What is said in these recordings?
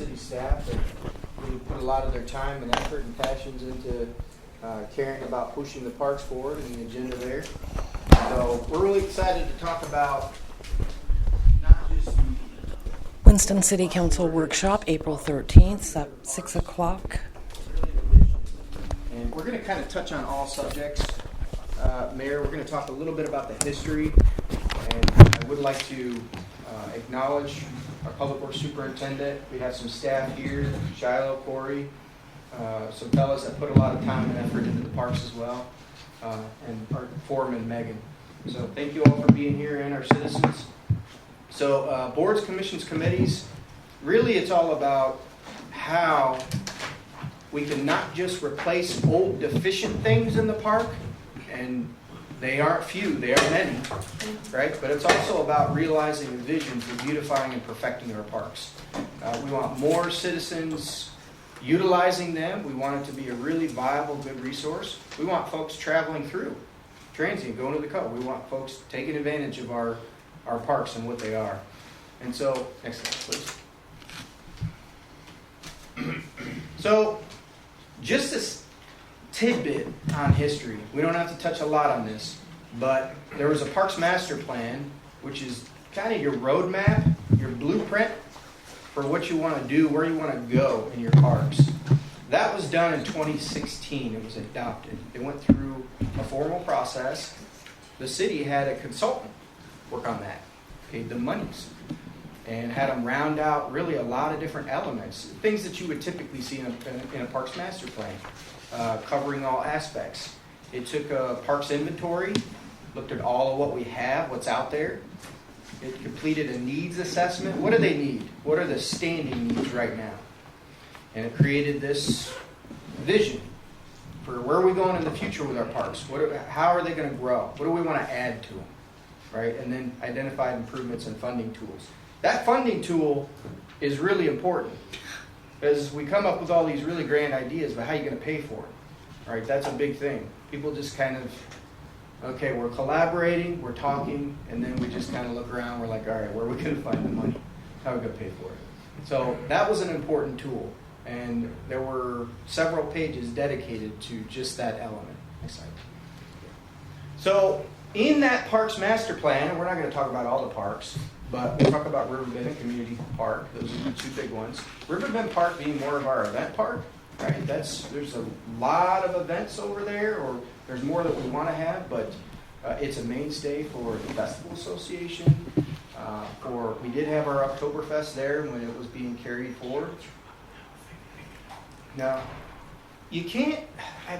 city staff that really put a lot of their time and effort and passions into caring about pushing the parks forward and the agenda there. So we're really excited to talk about not just Winston City Council Workshop, April 13th at 6 o'clock. And we're going to kind of touch on all subjects. Mayor, we're going to talk a little bit about the history, and I would like to acknowledge our Public Works Superintendent. We have some staff here, Shiloh, Corey, some fellows that put a lot of time and effort into the parks as well, and our foreman, Megan. So thank you all for being here and our citizens. So boards, commissions, committees, really it's all about how we can not just replace old deficient things in the park, and they aren't few, they are many, right? But it's also about realizing a vision for beautifying and perfecting our parks. We want more citizens utilizing them. We want it to be a really viable, good resource. We want folks traveling through, transient, going to the coast. We want folks taking advantage of our parks and what they are. And so, next slide, please. So, just this tidbit on history. We don't have to touch a lot on this, but there was a Parks Master Plan, which is kind of your roadmap, your blueprint for what you want to do, where you want to go in your parks. That was done in 2016. It was adopted. It went through a formal process. The city had a consultant work on that, paid them monies, and had them round out really a lot of different elements, things that you would typically see in a Parks Master Plan, covering all aspects. It took a parks inventory, looked at all of what we have, what's out there. It completed a needs assessment. What do they need? What are the standing needs right now? And it created this vision for where are we going in the future with our parks? How are they going to grow? What do we want to add to them? Right? And then identified improvements and funding tools. That funding tool is really important as we come up with all these really grand ideas, but how are you going to pay for it? Right? That's a big thing. People just kind of, okay, we're collaborating, we're talking, and then we just kind of look around, we're like, all right, where are we going to find the money? How are we going to pay for it? So that was an important tool, and there were several pages dedicated to just that element. Next slide. So in that Parks Master Plan, and we're not going to talk about all the parks, but we'll talk about Riverbend and Community Park. Those are the two big ones. Riverbend Park being more of our event park, right? There's a lot of events over there, or there's more that we want to have, but it's a mainstay for the Festival Association. We did have our Oktoberfest there when it was being carried forward. Now, you can't, I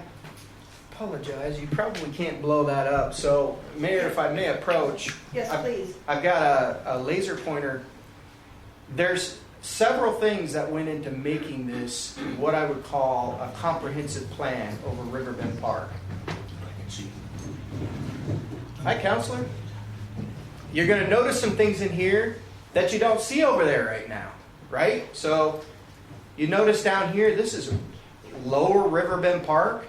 apologize, you probably can't blow that up. So, Mayor, if I may approach. Yes, please. I've got a laser pointer. There's several things that went into making this what I would call a comprehensive plan over Riverbend Park. Hi, Counselor. You're going to notice some things in here that you don't see over there right now, right? So you notice down here, this is Lower Riverbend Park.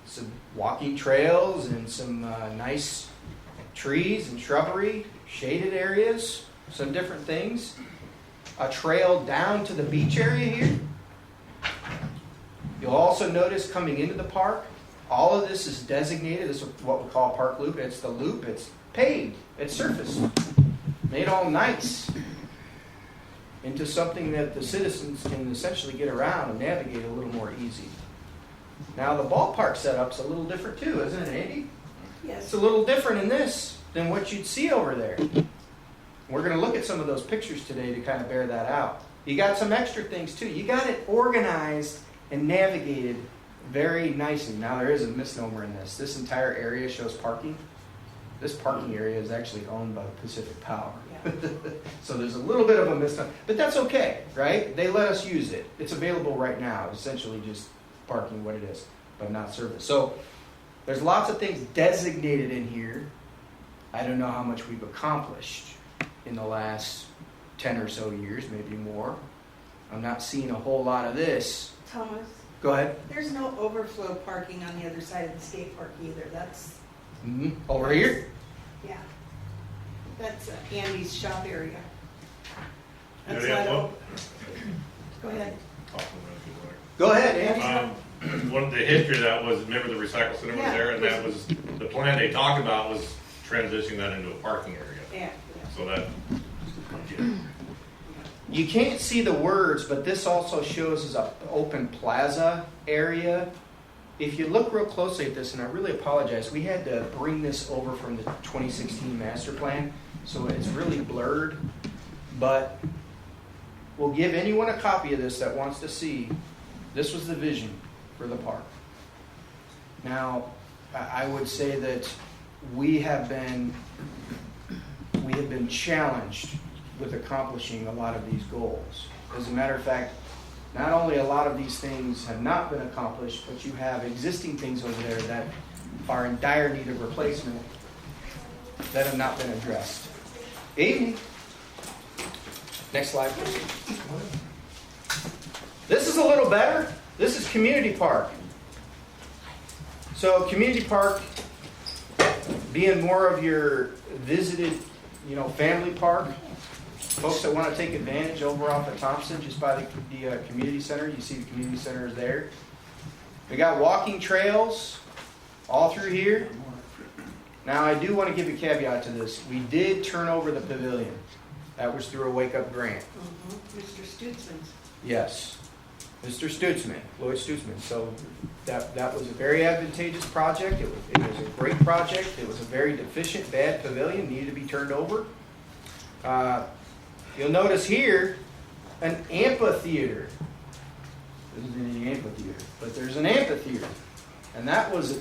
Some walking trails and some nice trees and shrubbery, shaded areas, some different things. A trail down to the beach area here. You'll also notice coming into the park, all of this is designated. This is what we call Park Loop. It's the loop. It's paved. It's surfaced. Made all nice into something that the citizens can essentially get around and navigate a little more easy. Now the ballpark setup's a little different too, isn't it, Andy? Yes. It's a little different in this than what you'd see over there. We're going to look at some of those pictures today to kind of bear that out. You got some extra things too. You got it organized and navigated very nicely. Now there is a misnomer in this. This entire area shows parking. This parking area is actually owned by Pacific Power. Yeah. So there's a little bit of a misnomer. But that's okay, right? They let us use it. It's available right now. It's essentially just parking what it is, but not service. So there's lots of things designated in here. I don't know how much we've accomplished in the last 10 or so years, maybe more. I'm not seeing a whole lot of this. Thomas? Go ahead. There's no overflow parking on the other side of the skate park either. That's... Over here? Yeah. That's Andy's shop area. Yeah, That's yeah, not... well, Go Go ahead. Go ahead, Andy. One of the history of that was, remember the recycle center was Yeah. there, and that was, the plan they talked about was transitioning that into a parking area. Yeah. So that, You can't see the words, but this also shows as an open plaza area. If you look real closely at this, and I really apologize, we had to bring this over from the 2016 master plan, so it's really blurred. But we'll give anyone a copy of this that wants to see. This was the vision for the park. Now, I would say that we have been challenged with accomplishing a lot of these goals. As a matter of fact, not only a lot of these things have not been accomplished, but you have existing things over there that are in dire need of replacement that have not been addressed. Evening. Next slide, please. This is a little better. This is community park. So community park being more of your visited, family park. Folks that want to take advantage over off of Thompson, just by the community center. You see the community center is there. We got walking trails all through here. Now I do want to give a caveat to this. We did turn over the pavilion. That was through a Wake Up grant. Mr. Stutzman's. Yes. Mr. Stutzman, Lloyd Stutzman. So that was a very advantageous project. It was a great project. It was a very deficient, bad pavilion, needed to be turned over. You'll notice here an amphitheater. There isn't any amphitheater, but there's an amphitheater. And that was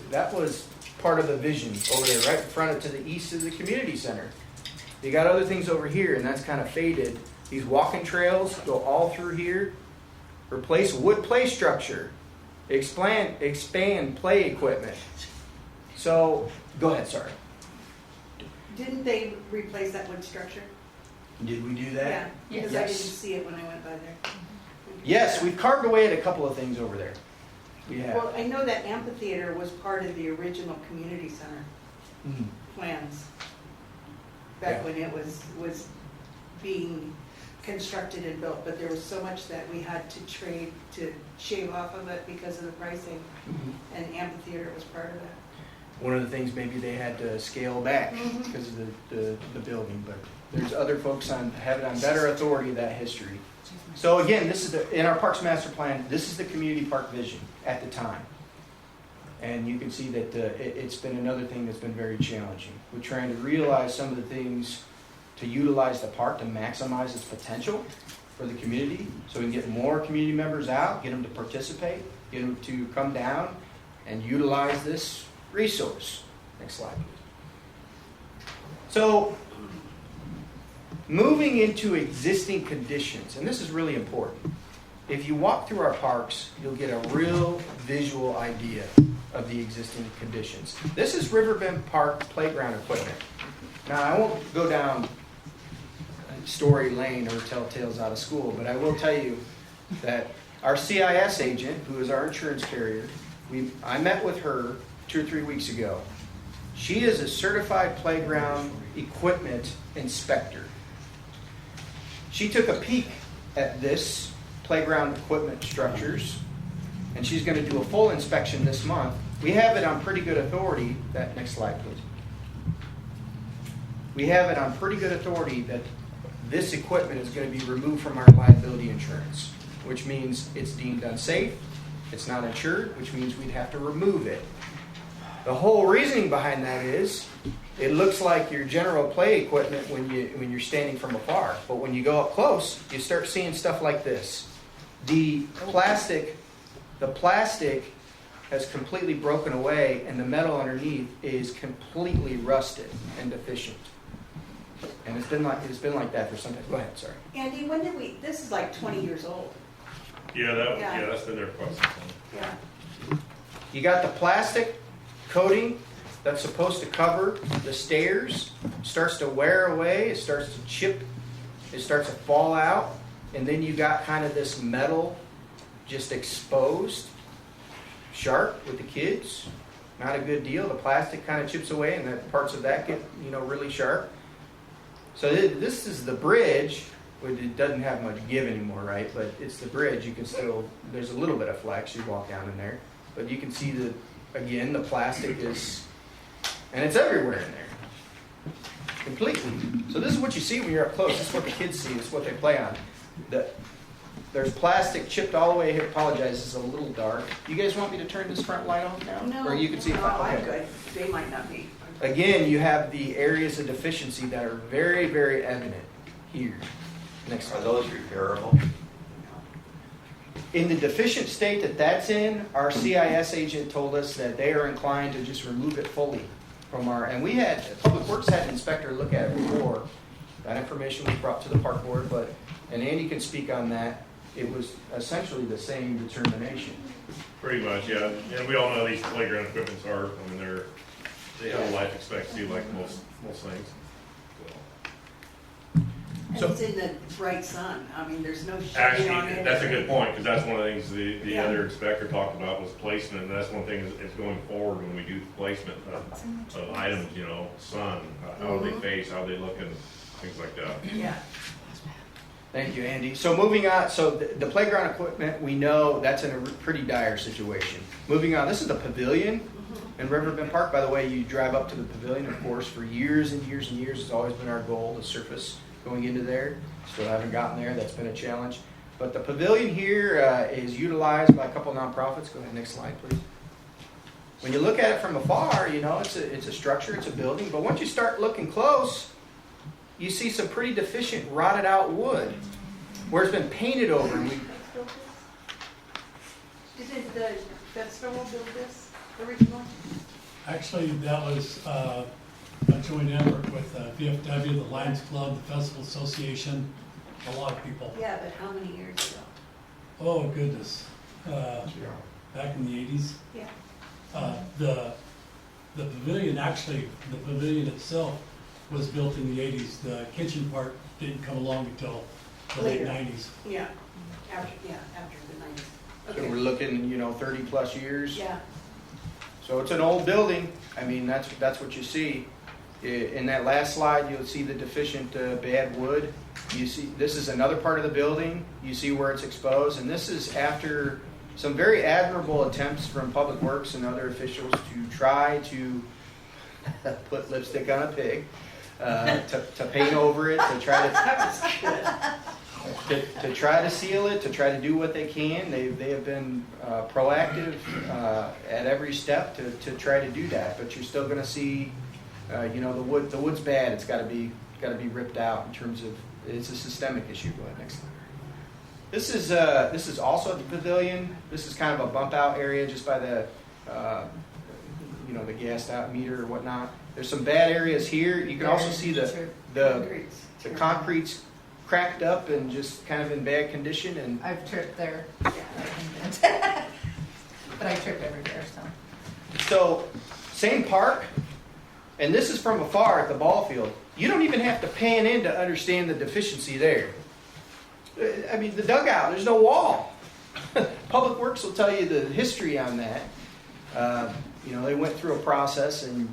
part of the vision over there, right in front of to the east of the community center. You got other things over here, and that's kind of faded. These walking trails go all through here. Replace wood play structure. Expand play equipment. So, go ahead, sorry. Didn't they replace that wood structure? Did we do that? Yeah, because I Yes. didn't see it when I went by there. Yes, we've carved away at a couple of things over there. We have. Well, I know that amphitheater was part of the original community center Mhm. plans. Yeah. Back when it was being constructed and built, but there was so much that we had to trade to shave off of it because of the pricing, Mhm. and amphitheater was part of that. One of the things maybe they had to scale back Mhm. because of the building, but there's other folks have it on better authority that history. So again, this is in our Parks Master Plan. This is the community park vision at the time, and you can see that it's been another thing that's been very challenging. We're trying to realize some of the things to utilize the park to maximize its potential for the community, so we can get more community members out, get them to participate, get them to come down and utilize this resource. Next slide, please. So, moving into existing conditions, and this is really important. If you walk through our parks, you'll get a real visual idea of the existing conditions. This is Riverbend Park playground equipment. Now, I won't go down story lane or tell tales out of school, but I will tell you that our CIS agent, who is our insurance carrier, I met with her 2 or 3 weeks ago. She is a certified playground equipment inspector. She took a peek at this playground equipment structures, and she's going to do a full inspection this month. We have it on pretty good authority. Next slide, please. We have it on pretty good authority that this equipment is going to be removed from our liability insurance, which means it's deemed unsafe, it's not insured, which means we'd have to remove it. The whole reasoning behind that is it looks like your general play equipment when you're standing from afar, but when you go up close, you start seeing stuff like this. The plastic has completely broken away, and the metal underneath is completely rusted and deficient. And it's been like that for some time. Go ahead, sorry. Andy, when did this is like 20 years old. yeah, Yeah. that's been there quite some time. Yeah. You got the plastic coating that's supposed to cover the stairs. Starts to wear away. It starts to chip. It starts to fall out. And then you got kind of this metal just exposed. Sharp with the kids. Not a good deal. The plastic kind of chips away, and the parts of that get really sharp. So this is the bridge it doesn't have much give anymore, right? But it's the bridge. You can still, there's a little bit of flex. You walk down in there, but you can see that again the plastic is, and it's everywhere in there, completely. So this is what you see when you're up close. This is what the kids see. This is what they play on. There's plastic chipped all the way. I apologize, it's a little dark. You guys want me to turn this front light off now? No, Or you can see it no, fine? I'm Okay. good. They might not be. Again, you have the areas of deficiency that are very, very evident here. Next Are slide. those repairable? In the deficient state that that's in, our CIS agent told us that they are inclined to just remove it fully from our, and we had, Public Works had an inspector look at it before. That information was brought to the park board, but, and Andy can speak on that, it was essentially the same determination. Pretty much, yeah. And we all know these playground equipments are, I mean, they have a life expectancy like most things. And So- it's in the bright sun. I mean, there's no shade Actually, on it. that's a good point, because that's one of the things the Yeah. other inspector talked about was placement, and that's one thing is going forward when we do placement of items, you know, sun, how do they face, how they look, and things like that. Yeah. Thank you, Andy. So moving on, so the playground equipment, we know that's in a pretty dire situation. Moving on, this is the pavilion in Riverbend Park. By the way, you drive up to the pavilion, of course, for years and years and years. It's always been our goal to surface going into there. Still haven't gotten there. That's been a challenge. But the pavilion here is utilized by a couple nonprofits. Go ahead, next slide, please. When you look at it from afar, you know, it's a structure, it's a building. But once you start looking close, you see some pretty deficient, rotted out wood where it's been painted over. And Did the festival build this originally? Actually, that was a joint effort with VFW, the Lions Club, the Festival Association, a lot of people. Yeah, but how many years ago? Oh, goodness. Back in the 80s. Yeah. The pavilion, actually, the pavilion itself was built in the 80s. The kitchen part didn't come along until the late Later. 90s. Yeah. After the 90s. so we're Okay. looking, you know, 30 plus years. Yeah. So it's an old building. I mean, that's what you see. In that last slide, you'll see the deficient bad wood. You see, this is another part of the building. You see where it's exposed. And this is after some very admirable attempts from Public Works and other officials to try to put lipstick on a pig, to paint over it, to try to That was good. to try to seal it, to try to do what they can. They have been proactive at every step to try to do that. But you're still going to see, you know, the wood's bad. It's got to be ripped out in terms of it's a systemic issue. Go ahead, next slide. This is also the pavilion. This is kind of a bump out area just by the you know, the gassed out meter or whatnot. There's some bad areas here. You can also see the concrete's cracked up and just kind of in bad condition. And I've tripped there, Yeah. but I trip everywhere, so. so, same park, and this is from afar at the ball field. You don't even have to pan in to understand the deficiency there. I mean, the dugout, there's no wall. Public Works will tell you the history on that. You know, they went through a process and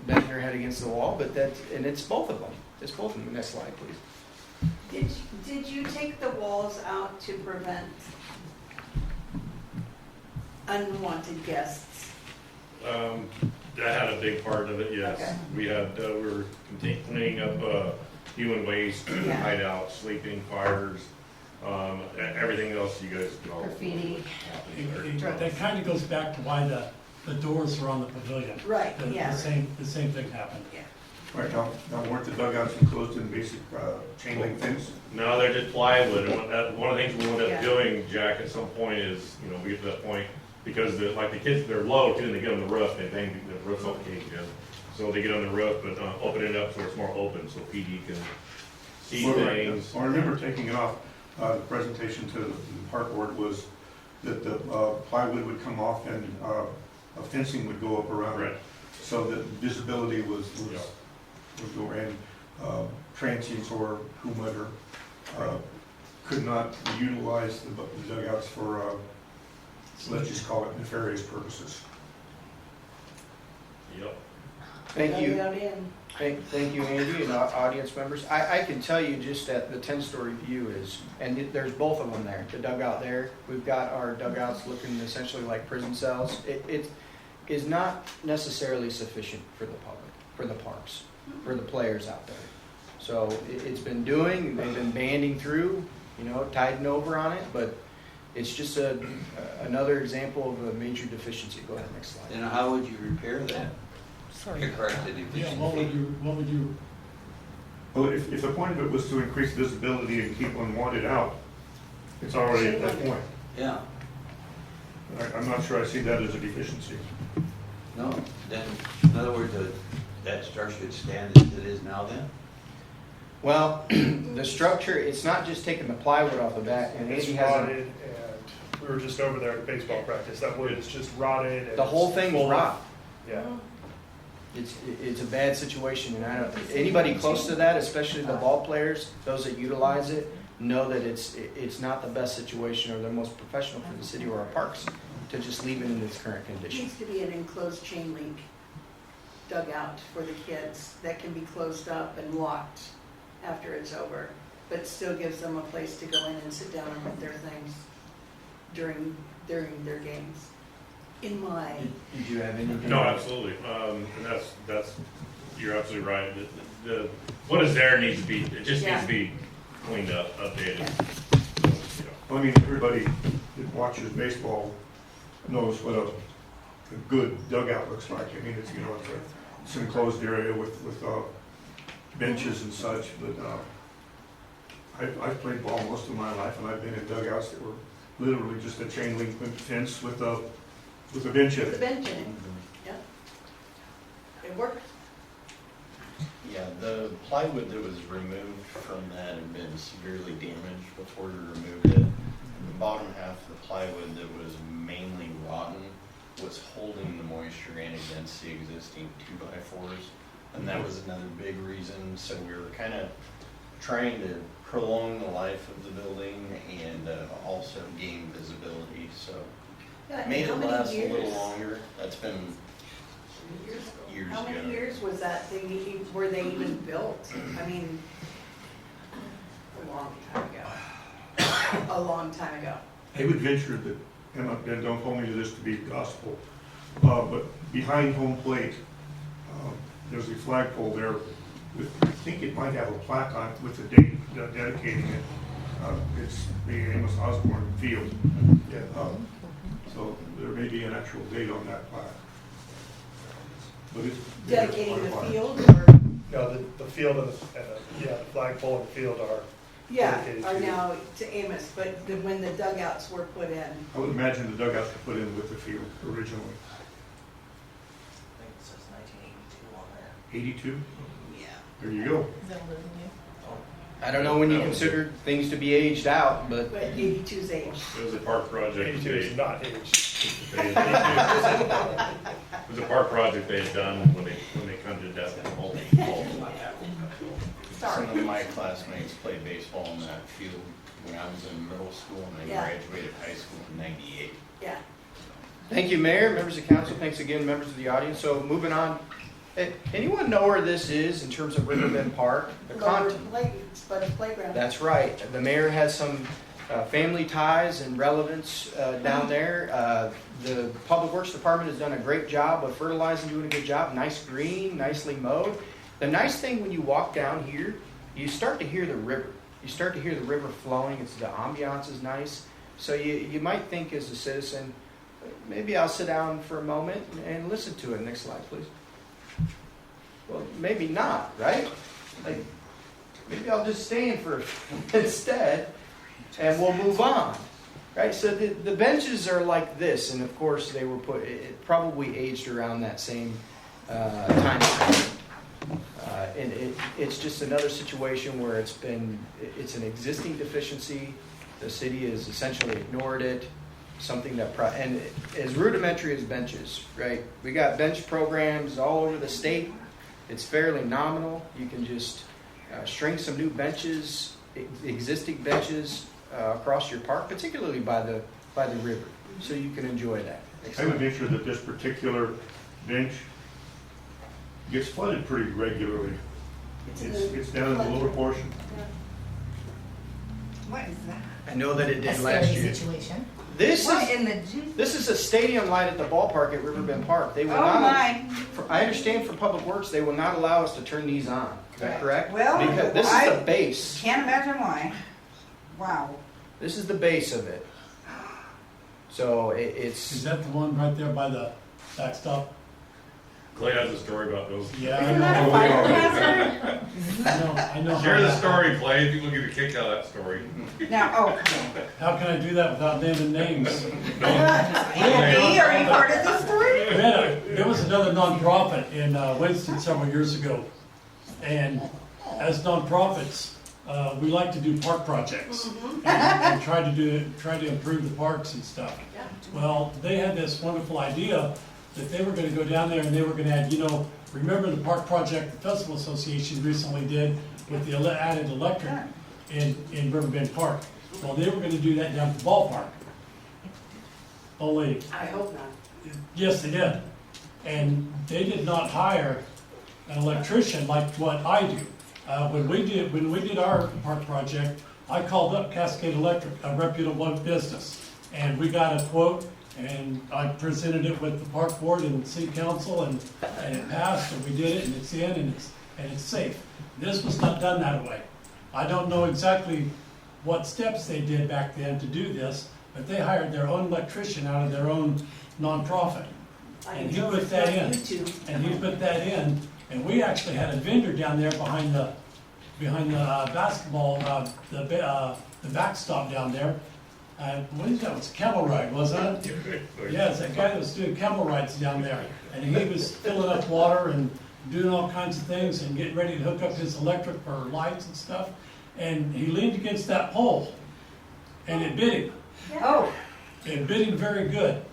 banged their head against the wall, but it's both of them. It's both of them. Next slide, please. Did you take the walls out to prevent unwanted guests? That had a big part of it, yes. Okay. We were cleaning up human waste, Yeah. hideouts, sleeping, fires, everything else you guys can all. Graffiti. That kind of goes back to why the doors are on the pavilion. Right, The yeah. same thing happened. Yeah. Right, now weren't the dugouts enclosed in basic chain link fence? No, they're just plywood, and one of the things we ended Yeah. up doing, Jack, at some point is, you know, we get to that point, because like the kids, they're low too, and they get on the roof, they bang the roof up cage in. So they get on the roof, but open it up so it's more open, so PD can see Well, things. I remember taking it off, the presentation to the park board was that the plywood would come off and a fencing would go up around Right. it. So that visibility was Yeah. would go, and transients or whomever could not utilize the dugouts for, let's just call it nefarious purposes. Yep. Thank you. Dugout in. Thank you, Angie, and audience members. I can tell you just that the 10-story view is, and there's both of them there. The dugout there, we've got our dugouts looking essentially like prison cells. It is not necessarily sufficient for the public, for the parks, for the players out there. So it's been doing, they've been banding through, tiding over on it, but it's just another example of a major deficiency. Go ahead, next slide. Then how would you repair that? Sorry. Correct the Yeah, what would you, Well, if the point of it was to increase visibility and keep unwanted out, it's already at that point. Yeah, I'm not sure I see that as a deficiency. no, then, in other words, that structure should stand as it is now then? Well, the structure, it's not just taking the plywood off the back, and It's Angie has rotted, and we were just over there at baseball practice. That wood is just rotted. And the whole it's thing full will of- rot. Yeah. It's a bad situation, and I don't, anybody close to that, especially the ball players, those that utilize it, know that it's not the best situation or the most professional for the city or our parks to just leave it in its current It condition. needs to be an enclosed chain link dugout for the kids that can be closed up and locked after it's over, but still gives them a place to go in and sit down and put their things during their games. In my, Did you have anything? No, absolutely, and that's, you're absolutely right. The what is there needs to be, it just needs to be cleaned up, updated. Well, I mean, everybody that watches baseball knows what a good dugout looks like. I mean, it's an enclosed area with benches and such, but I've played ball most of my life, and I've been in dugouts that were literally just a chain link fence with a bench in the it. bench in it, yeah. It works. Yeah, the plywood that was removed from that had been severely damaged before we removed it. And the bottom half of the plywood that was mainly rotten was holding the moisture in against the existing 2x4s. And that was another big reason. So we were kind of trying to prolong the life of the building and also gain visibility. So Yeah, made how it many last a years? little longer. That's been years How many ago. years was that thing, were they even built? I mean, a long time ago. A long time ago. I would venture that, and don't hold me to this to be gospel, but behind home plate, there's a flagpole there with, I think it might have a plaque on it with a date dedicating it. It's the Amos Osborne Field. Yeah. So there may be an actual date on that plaque. But it's Dedicating the quite a while. field or, No, the field and the flagpole and the field are. yeah, Dedicated are to- now to Amos, but when the dugouts were put in. I would imagine the dugouts were put in with the field originally. I think it says 1982 on there. 82? Yeah. There you go. Is that older than you? I don't know when you consider things to be aged out, but But 82's age. It was a park project. 82 is not aged. It was a park project they had done when they come to death. Some of my classmates played baseball in that field when I was in middle school, and I Yeah. graduated high school in '98. Yeah. thank you, Mayor, members of council, thanks again, members of the audience. So moving on, anyone know where this is in terms of Riverbend Park? The content. Spud's Playground. That's right. The mayor has some family ties and relevance down there. The Public Works Department has done a great job of fertilizing, doing a good job. Nice green, nicely mowed. The nice thing when you walk down here, you start to hear the river. You start to hear the river flowing. The ambiance is nice. So you might think as a citizen, maybe I'll sit down for a moment and listen to it. Next slide, please. Well, maybe not, right? Like, maybe I'll just stand for instead, and we'll move on, right? So the benches are like this, and of course they were it probably aged around that same time frame. And it's just another situation where it's an existing deficiency. The city has essentially ignored it. Something that and as rudimentary as benches, right? We got bench programs all over the state. It's fairly nominal. You can just string some new benches, existing benches across your park, particularly by the river, so you can enjoy that. I would make sure that this particular bench gets flooded pretty regularly. It's It's down in the lower portion. What is that? I know that it A did last scary year. situation. This What is, in the juice? this is a stadium light at the ballpark at Riverbend Park. They will Oh, not, my. I understand for Public Works, they will not allow us to turn these on. Is that correct? Well, Because this is I- the base. Can't imagine why. Wow. This is the base of it. So Is it's, that the one right there by the backstop? Clay has a story about those. Yeah, Isn't that a fire hazard? I know. Share how the that- story, Clay. People get a kick out of that story. Now, oh, How can I do that without naming names? Andy, are you part of this story? There was another nonprofit in Winston several years ago, and as nonprofits, we like to do park projects and try to improve the parks and stuff. Well, they had this wonderful idea that they were going to go down there and they were going to add, remember the park project the Festival Association recently did with the added electric in Riverbend Park. Well, they were going to do that down at the ballpark. Only I hope not. yes, they did. And they did not hire an electrician like what I do. When we did our park project, I called up Cascade Electric, a reputable business, and we got a quote, and I presented it with the park board and city council, and it passed, and we did it, and it's in, and it's safe. This was not done that way. I don't know exactly what steps they did back then to do this, but they hired their own electrician out of their own nonprofit. And he put that in. And we actually had a vendor down there behind the basketball, the backstop down there. What is that? It was a camel ride, wasn't it? Yeah, it's that guy that was doing camel rides down there. And he was filling up water and doing all kinds of things and getting ready to hook up his electric for lights and stuff. And he leaned against that pole and it bit him. Oh, It bit him very good.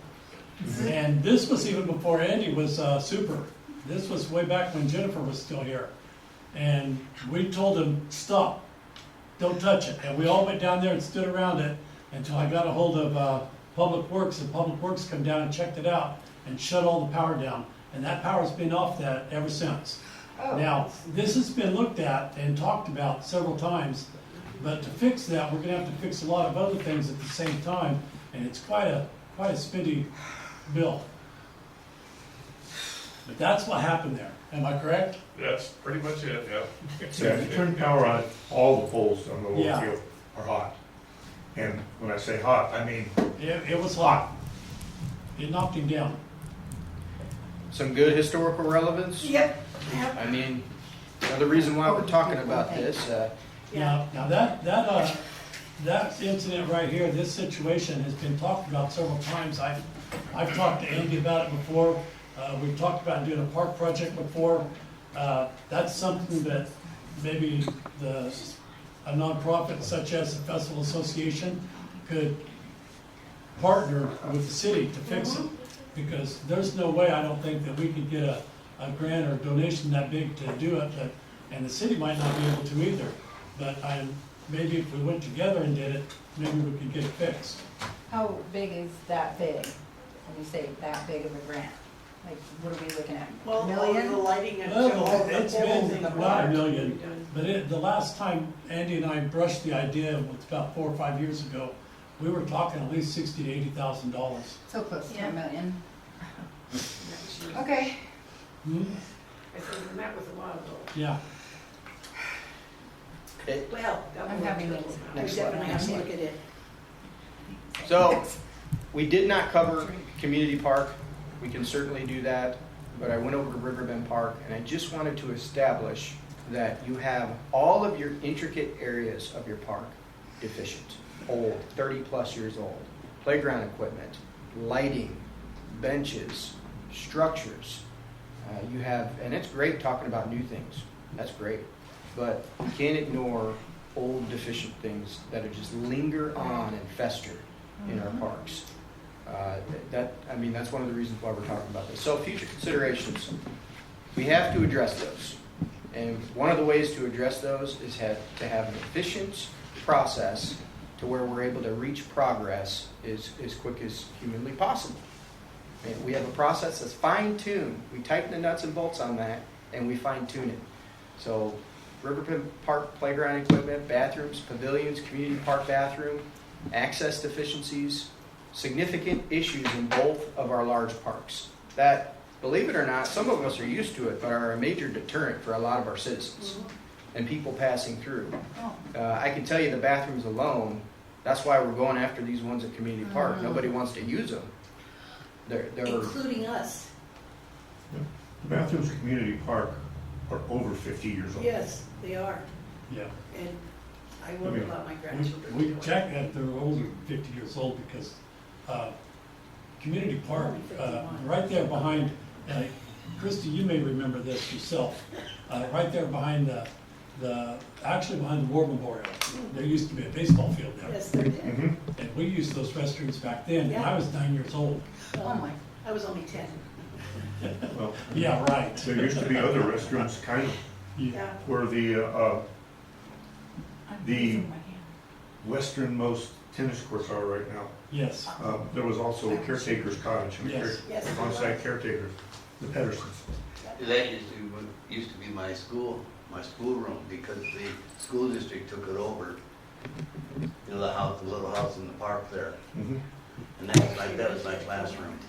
And this was even before Andy was super. This was way back when Jennifer was still here. And we told him, stop, don't touch it. And we all went down there and stood around it until I got a hold of Public Works, and Public Works come down and checked it out and shut all the power down. And that power's been off that ever since. oh. Now, this has been looked at and talked about several times, but to fix that, we're gonna have to fix a lot of other things at the same time, and it's quite a spendy bill. But that's what happened there, am I correct? That's pretty much it, yeah. Yeah, if you turn power on, all the poles on the lower Yeah. field are hot. And when I say hot, I mean It was hot. It knocked him down. some good historical relevance. Yep, yep. I mean, another reason why we're talking about this, Now that incident right here, this situation has been talked about several times. I've talked to Andy about it before. We've talked about doing a park project before. That's something that maybe a nonprofit such as the Festival Association could partner with the city to fix it. Because there's no way, I don't think, that we could get a grant or donation that big to do it, and the city might not be able to either. But maybe if we went together and did it, maybe we could get it fixed. How big is that big? When you say that big of a grant? Like, what are we looking at? Well, all the Million? lighting and Well, all the it's poles been in the not park. a million, but the last time Andy and I brushed the idea, it was about 4 or 5 years ago, we were talking at least $60,000 to $80,000. So close to Yeah. $1 million. Okay. Hmm? I think that was a while ago. Yeah. Well, that I'm will having work. these. We Next definitely slide. have to look at it. so we did not cover community park. We can certainly do that, but I went over to Riverbend Park and I just wanted to establish that you have all of your intricate areas of your park deficient, old, 30 plus years old. Playground equipment, lighting, benches, structures. You have, and it's great talking about new things. That's great. But you can't ignore old deficient things that are just linger on and fester in our parks. That's one of the reasons why we're talking about this. So future considerations, we have to address those. And one of the ways to address those is to have an efficient process to where we're able to reach progress as quick as humanly possible. And we have a process that's fine-tuned. We tighten the nuts and bolts on that, and we fine tune it. So River Park playground equipment, bathrooms, pavilions, community park bathroom, access deficiencies, significant issues in both of our large parks. That, believe it or not, some of us are used to it, but are a major deterrent for a lot of our citizens and people passing through. I can tell you the bathrooms alone, that's why we're going after these ones at Community Park. Nobody wants to use them. They're Including us. The bathrooms at Community Park are over 50 years old. Yes, they are. Yeah. And I wonder about my grandchildren. We doing it. checked that they're older than 50 years old because Community Park, Only 51. right there behind, Christy, you may remember this yourself, right there behind actually behind the War Memorial, there used to be a baseball field there. Yes, they did. Mhm. And we used those restrooms back then, and I was 9 years old. Oh my, I was only 10. Well, Yeah, right. there used to be other restrooms, kind of, Yeah. where the westernmost tennis courts are right now. Yes. There was also a caretaker's cottage, and Yes. Yes, there on-site was. caretakers, the Pedersons. That used to be my school room, because the school district took it over. You know, the little house in the park there, Mhm. and that was my classroom.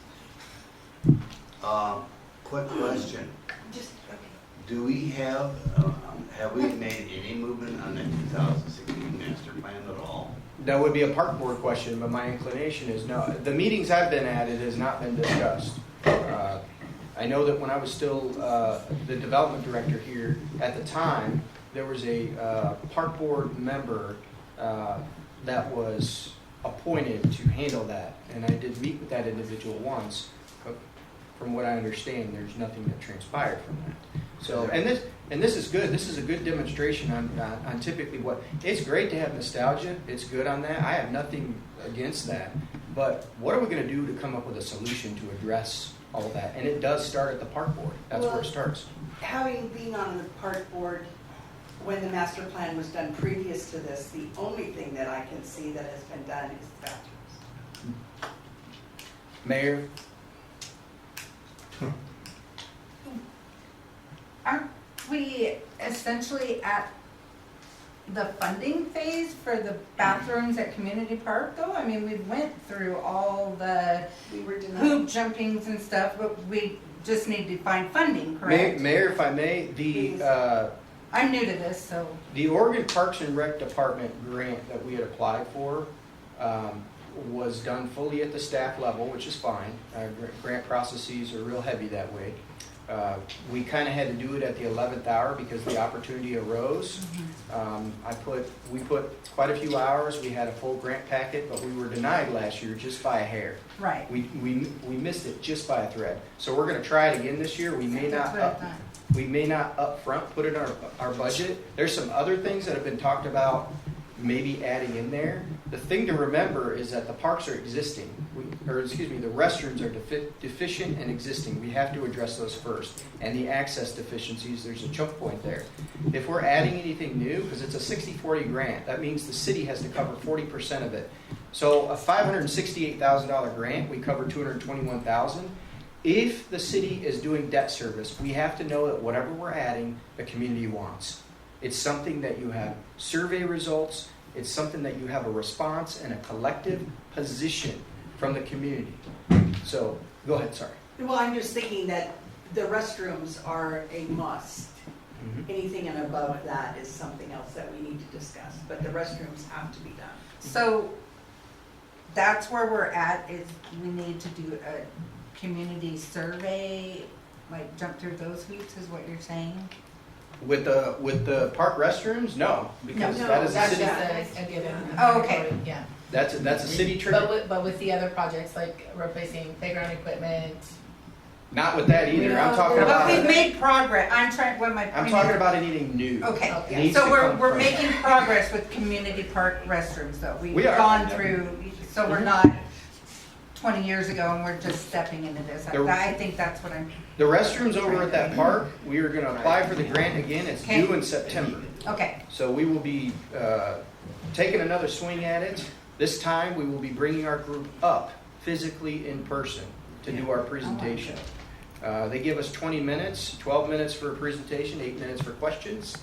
Quick question, Just, okay. do we have we made any movement on the 2016 master plan at all? That would be a park board question, but my inclination is no. The meetings I've been at, it has not been discussed. I know that when I was still the development director here, at the time, there was a park board member that was appointed to handle that. And I did meet with that individual once, but from what I understand, there's nothing that transpired from that. So, and this is good. This is a good demonstration on typically what, it's great to have nostalgia. It's good on that. I have nothing against that. But what are we going to do to come up with a solution to address all of that? And it does start at the park board. That's where it starts. Having been on the park board when the master plan was done previous to this, the only thing that I can see that has been done is bathrooms. Mayor? Aren't we essentially at the funding phase for the bathrooms at Community Park though? I mean, we went through all the We were denied. hoop jumpings and stuff, but we just need to find funding, correct? Mayor, if I may, I'm new to this, so. the Oregon Parks and Rec Department grant that we had applied for was done fully at the staff level, which is fine. Grant processes are real heavy that way. We kind of had to do it at the 11th hour because the opportunity arose. We put quite a few hours. We had a full grant packet, but we were denied last year just by a hair. Right. We missed it just by a thread. So we're going to try it again this year. We may That's not what I thought. we may not up front put it in our budget. There's some other things that have been talked about maybe adding in there. The thing to remember is that the parks are existing, the restrooms are deficient and existing. We have to address those first. And the access deficiencies, there's a choke point there. If we're adding anything new, because it's a 60-40 grant, that means the city has to cover 40% of it. So a $568,000 grant, we cover $221,000. If the city is doing debt service, we have to know that whatever we're adding, the community wants. It's something that you have survey results. It's something that you have a response and a collective position from the community. So, go ahead, sorry. Well, I'm just thinking that the restrooms are a must. Anything and above that is something else that we need to discuss, but the restrooms have to be done. So that's where we're at, is we need to do a community survey, like jump through those hoops is what you're saying? With the park restrooms, no, because No, that is a that's city. just a given. Oh, okay. Yeah. That's a city trigger. But with the other projects, like replacing playground equipment, Not with that either. I'm talking But about. we've made progress, I'm trying, what my. I'm talking about anything new. Okay, It needs so to we're come from- making progress with community park restrooms though. We've We are. gone through, so we're not 20 years ago and we're just stepping into this. I think that's what I'm, The restrooms over at that park, we are going to apply for the grant again. It's Okay. due in September. okay. So we will be taking another swing at it. This time, we will be bringing our group up physically in person to do our presentation. They give us 20 minutes, 12 minutes for a presentation, 8 minutes for questions.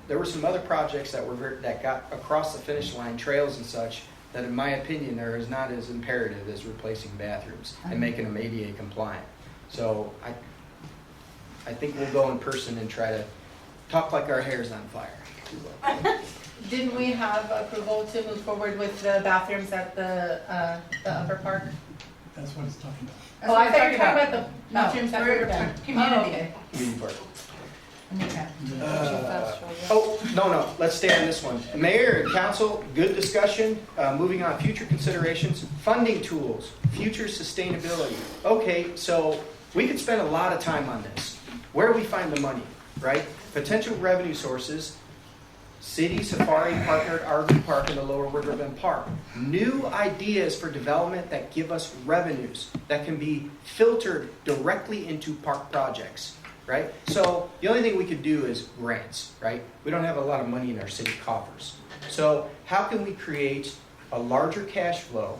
There were some other projects that got across the finish line, trails and such, that in my opinion are not as imperative as replacing bathrooms and making them ADA compliant. So I think we'll go in person and try to talk like our hair's on fire. Didn't we have approval to move forward with the bathrooms at the upper park? That's what it's talking about. Oh, I thought you were talking about the No, bathrooms at we're Riverbend. community. Oh, okay. Meeting part. Okay. Oh, no, let's stay on this one. Mayor and council, good discussion. Moving on, future considerations, funding tools, future sustainability. Okay, so we could spend a lot of time on this. Where do we find the money, right? Potential revenue sources, city safari partnered RV park in the lower Riverbend Park. New ideas for development that give us revenues that can be filtered directly into park projects. Right? So the only thing we could do is grants, right? We don't have a lot of money in our city coffers. So how can we create a larger cash flow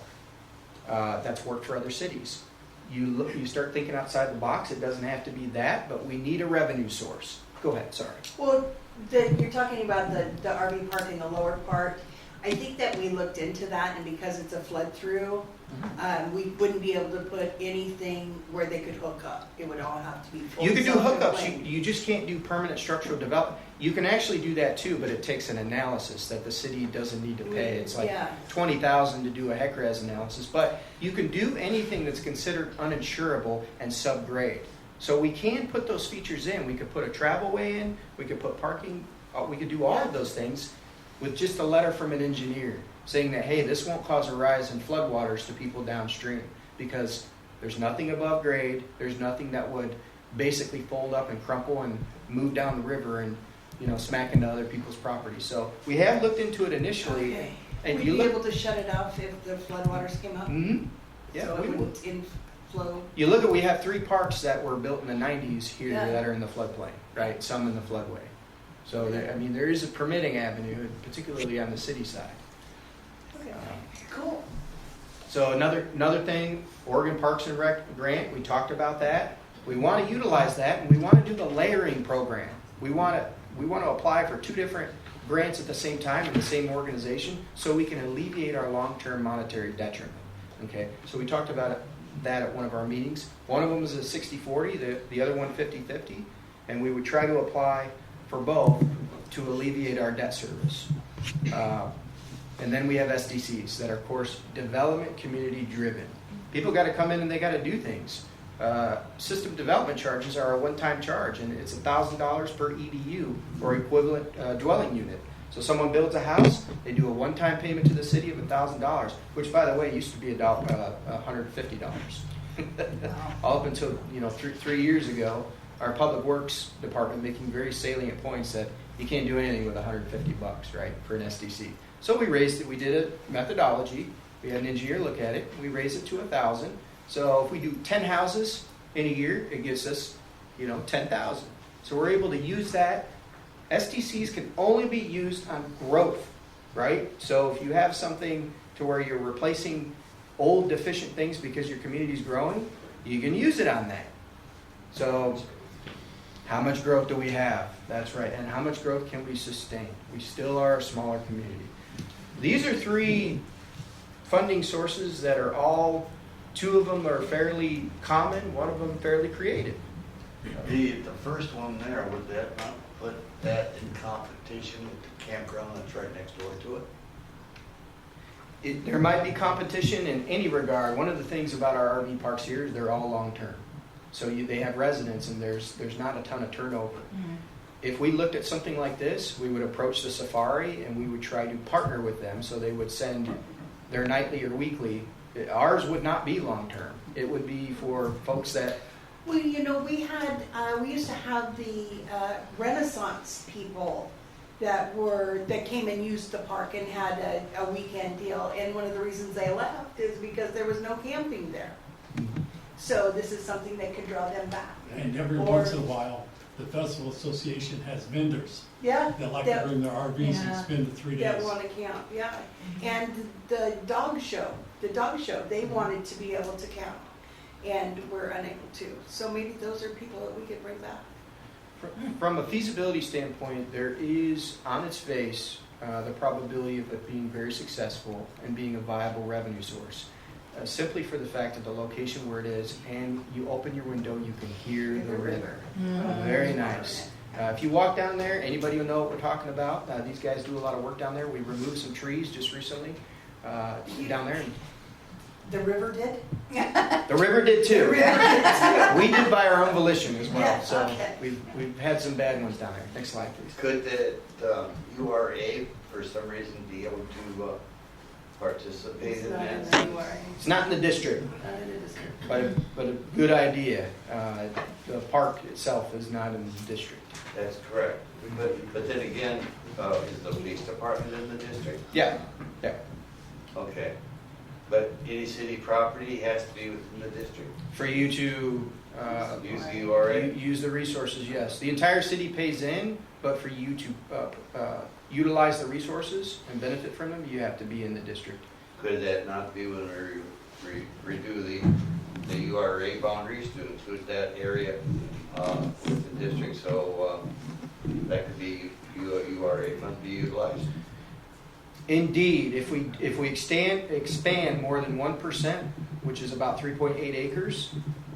that's worked for other cities? You start thinking outside the box. It doesn't have to be that, but we need a revenue source. Go ahead, sorry. Well, you're talking about the RV park in the lower part. I think that we looked into that, and because it's a flood through, we wouldn't be able to put anything where they could hook up. It would all have to be fully You can do hookups. self-contained. You just can't do permanent structural development. You can actually do that too, but it takes an analysis that the city doesn't need to pay. It's like Yeah. $20,000 to do a HECRES analysis. But you can do anything that's considered uninsurable and subgrade. So we can put those features in. We could put a travelway in. We could put parking. We could do all of those things with just a letter from an engineer saying that, hey, this won't cause a rise in floodwaters to people downstream because there's nothing above grade. There's nothing that would basically fold up and crumple and move down the river and, smack into other people's property. So we have looked into it initially. Okay. And Would you you be look, able to shut it off if the floodwaters came up? Mhm. Yeah, So we it would. wouldn't inflow? You look at, we have 3 parks that were built in the 90s here Yeah. that are in the floodplain, right? Some in the floodway. So, there is a permitting avenue, particularly on the city side. Okay. Cool. So another thing, Oregon Parks and Rec grant, we talked about that. We want to utilize that, and we want to do the layering program. We want to apply for 2 different grants at the same time in the same organization so we can alleviate our long-term monetary detriment. Okay, so we talked about that at one of our meetings. One of them is a 60-40, the other one 50-50, and we would try to apply for both to alleviate our debt service. And then we have SDCs that are, of course, development community driven. People got to come in and they got to do things. System development charges are a one-time charge, and it's $1,000 per EDU or equivalent dwelling unit. So someone builds a house, they do a one-time payment to the city of $1,000, which, by the way, used to be $150. All up until 3 years ago, our public works department making very salient points that you can't do anything with $150, right, for an SDC. So we raised it. We did a methodology. We had an engineer look at it. We raised it to $1,000. So if we do 10 houses in a year, it gives us, 10,000. So we're able to use that. SDCs can only be used on growth, right? So if you have something to where you're replacing old deficient things because your community's growing, you can use it on that. So how much growth do we have? That's right. And how much growth can we sustain? We still are a smaller community. These are 3 funding sources that are all, 2 of them are fairly common, 1 of them fairly creative. The first one there, would that not put that in competition with the campground that's right next door to it? There might be competition in any regard. One of the things about our RV parks here is they're all long-term. So they have residents and there's not a ton of turnover. Mm-hmm. If we looked at something like this, we would approach the safari and we would try to partner with them so they would send their nightly or weekly. Ours would not be long-term. It would be for folks that... Well, we used to have the Renaissance people that came and used the park and had a weekend deal. And one of the reasons they left is because there was no camping there. So this is something that could draw them back. And every once in a while, the Festival Association has vendors Yeah. that like to bring their RVs and Yeah. spend the 3 days. That want to camp, yeah. And the dog show, they wanted to be able to camp. and we're unable to. So maybe those are people that we could bring back. From a feasibility standpoint, there is, on its face, the probability of it being very successful and being a viable revenue source. Simply for the fact of the location where it is, and you open your window, you can hear the river. Very nice. If you walk down there, anybody will know what we're talking about. These guys do a lot of work down there. We removed some trees just recently down there. The river did? The river did too. The river did too. We did by our own volition as well. Yeah, So okay. we've had some bad ones down there. Next slide, please. Could that URA, for some reason, be able to participate It's in not in that? the URA. It's not in the district, Not in the district. but a good idea. The park itself is not in the district. That's correct. But then again, is the police department in the district? Yeah, yeah. Okay. But any city property has to be within the district? For you to Use the URA? use the resources, yes. The entire city pays in, but for you to utilize the resources and benefit from them, you have to be in the district. Could that not be when we redo the URA boundaries to include that area with the district, so that could be URA fund be utilized? Indeed, if we expand more than 1%, which is about 3.8 acres,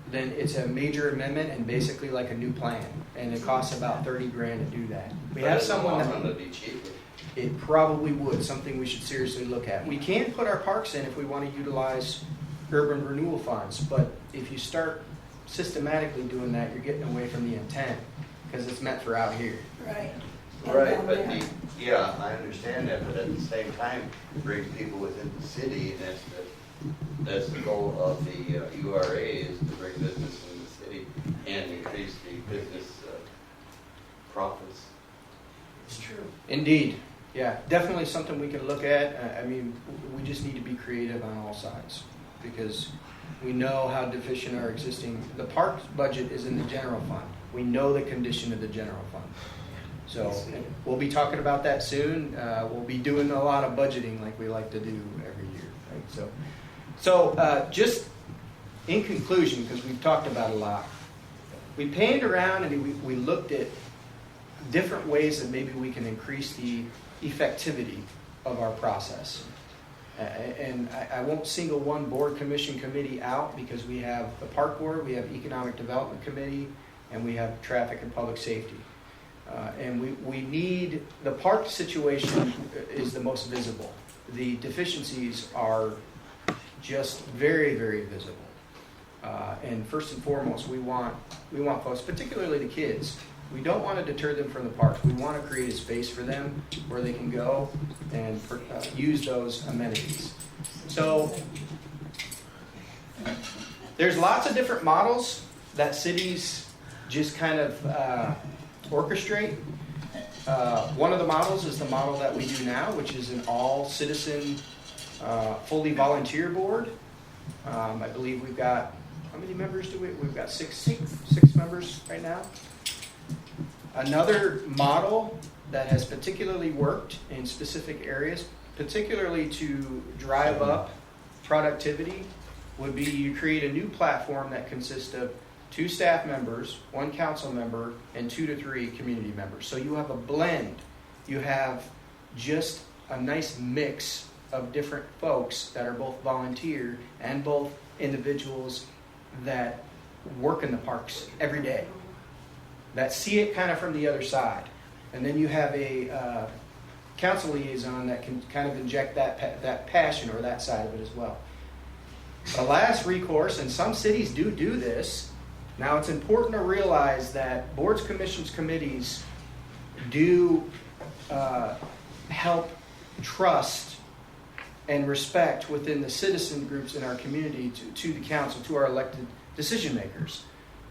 then it's a major amendment and basically like a new plan, and it costs about 30 grand to do that. We have someone that would be cheaper. it probably would, something we should seriously look at. We can put our parks in if we want to utilize urban renewal funds, but if you start systematically doing that, you're getting away from the intent because it's meant for out here. Right. Right, but yeah, I understand that, but at the same time, bring people within the city, and that's the goal of the URA, is to bring business in the city and increase the business profits. It's true. Indeed. Yeah, definitely something we can look at. I mean, we just need to be creative on all sides because we know how deficient our the parks budget is in the general fund. We know the condition of the general fund. So we'll be talking about that soon. We'll be doing a lot of budgeting like we like to do every year. Right? So just in conclusion, because we've talked about a lot, we panned around and we looked at different ways that maybe we can increase the effectivity of our process. And I won't single one board, commission, committee out because we have the park board, we have economic development committee, and we have traffic and public safety. And we need, the park situation is the most visible. The deficiencies are just very, very visible. And first and foremost, we want folks, particularly the kids, we don't want to deter them from the parks. We want to create a space for them where they can go and use those amenities. So there's lots of different models that cities just kind of orchestrate. One of the models is the model that we do now, which is an all-citizen, fully volunteer board. I believe we've got, how many members do we? We've got six members right now. Another model that has particularly worked in specific areas, particularly to drive up productivity, would be you create a new platform that consists of 2 staff members, 1 council member, and 2 to 3 community members. So you have a blend. You have just a nice mix of different folks that are both volunteer and both individuals that work in the parks every day, that see it kind of from the other side. And then you have a council liaison that can kind of inject that passion or that side of it as well. The last recourse, and some cities do this. Now, it's important to realize that boards, commissions, committees do help trust and respect within the citizen groups in our community to the council, to our elected decision makers.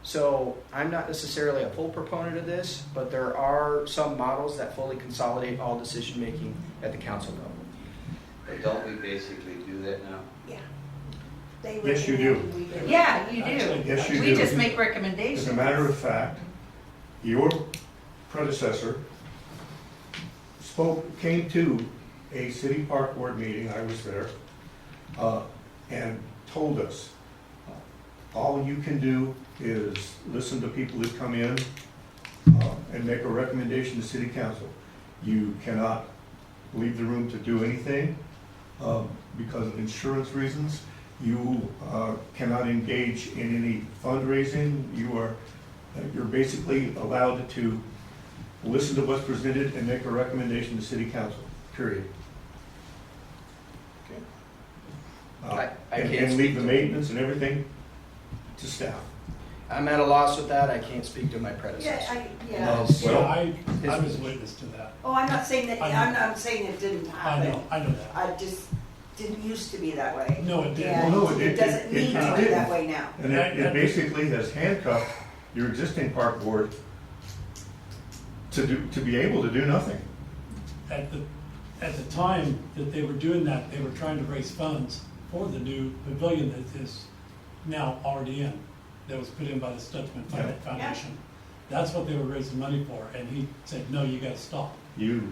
So I'm not necessarily a full proponent of this, but there are some models that fully consolidate all decision making at the council level. But don't we basically do that now? Yeah. Yes, you do. Yeah, you Actually, do. Yes, you We do. just make As recommendations. a matter of fact, your predecessor came to a city park board meeting, I was there, and told us all you can do is listen to people that come in and make a recommendation to city council. You cannot leave the room to do anything because of insurance reasons. You cannot engage in any fundraising. You're basically allowed to listen to what's presented and make a recommendation to city council, period. I can't And speak leave the to- maintenance and everything to staff. I'm at a loss with that. I can't speak to my Yeah, predecessor. yeah. Well, I was witness to that. Oh, I'm not saying that, I know. I'm not saying it didn't I happen. know that. I just didn't used to be that way. No, it didn't. And Well, no, it doesn't need to be that way now. And it basically has handcuffed your existing park board to be able to do nothing. At the time that they were doing that, they were trying to raise funds for the new pavilion that is now already in, that was put in by the Stutzman Yeah. Foundation. That's what they were raising money for, and he said, no, you gotta stop. You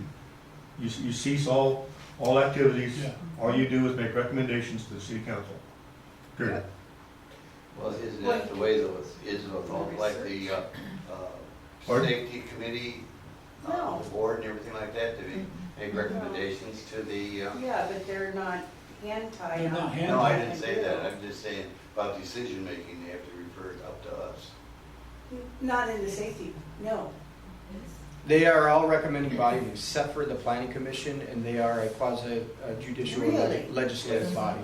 cease all activities. Yeah. All you do is make recommendations to the city council. Period. Well, isn't that the way though, is like the Pardon? safety committee, No. the board and everything like that, to make recommendations to the, Yeah, but they're not hand-tied. They're not on- hand- no, I didn't say that, I'm just saying about decision making, they have to refer it up to us. Not in the safety, no. They are all recommending bodies except for the planning commission, and they are a quasi judicial Really? legislative body.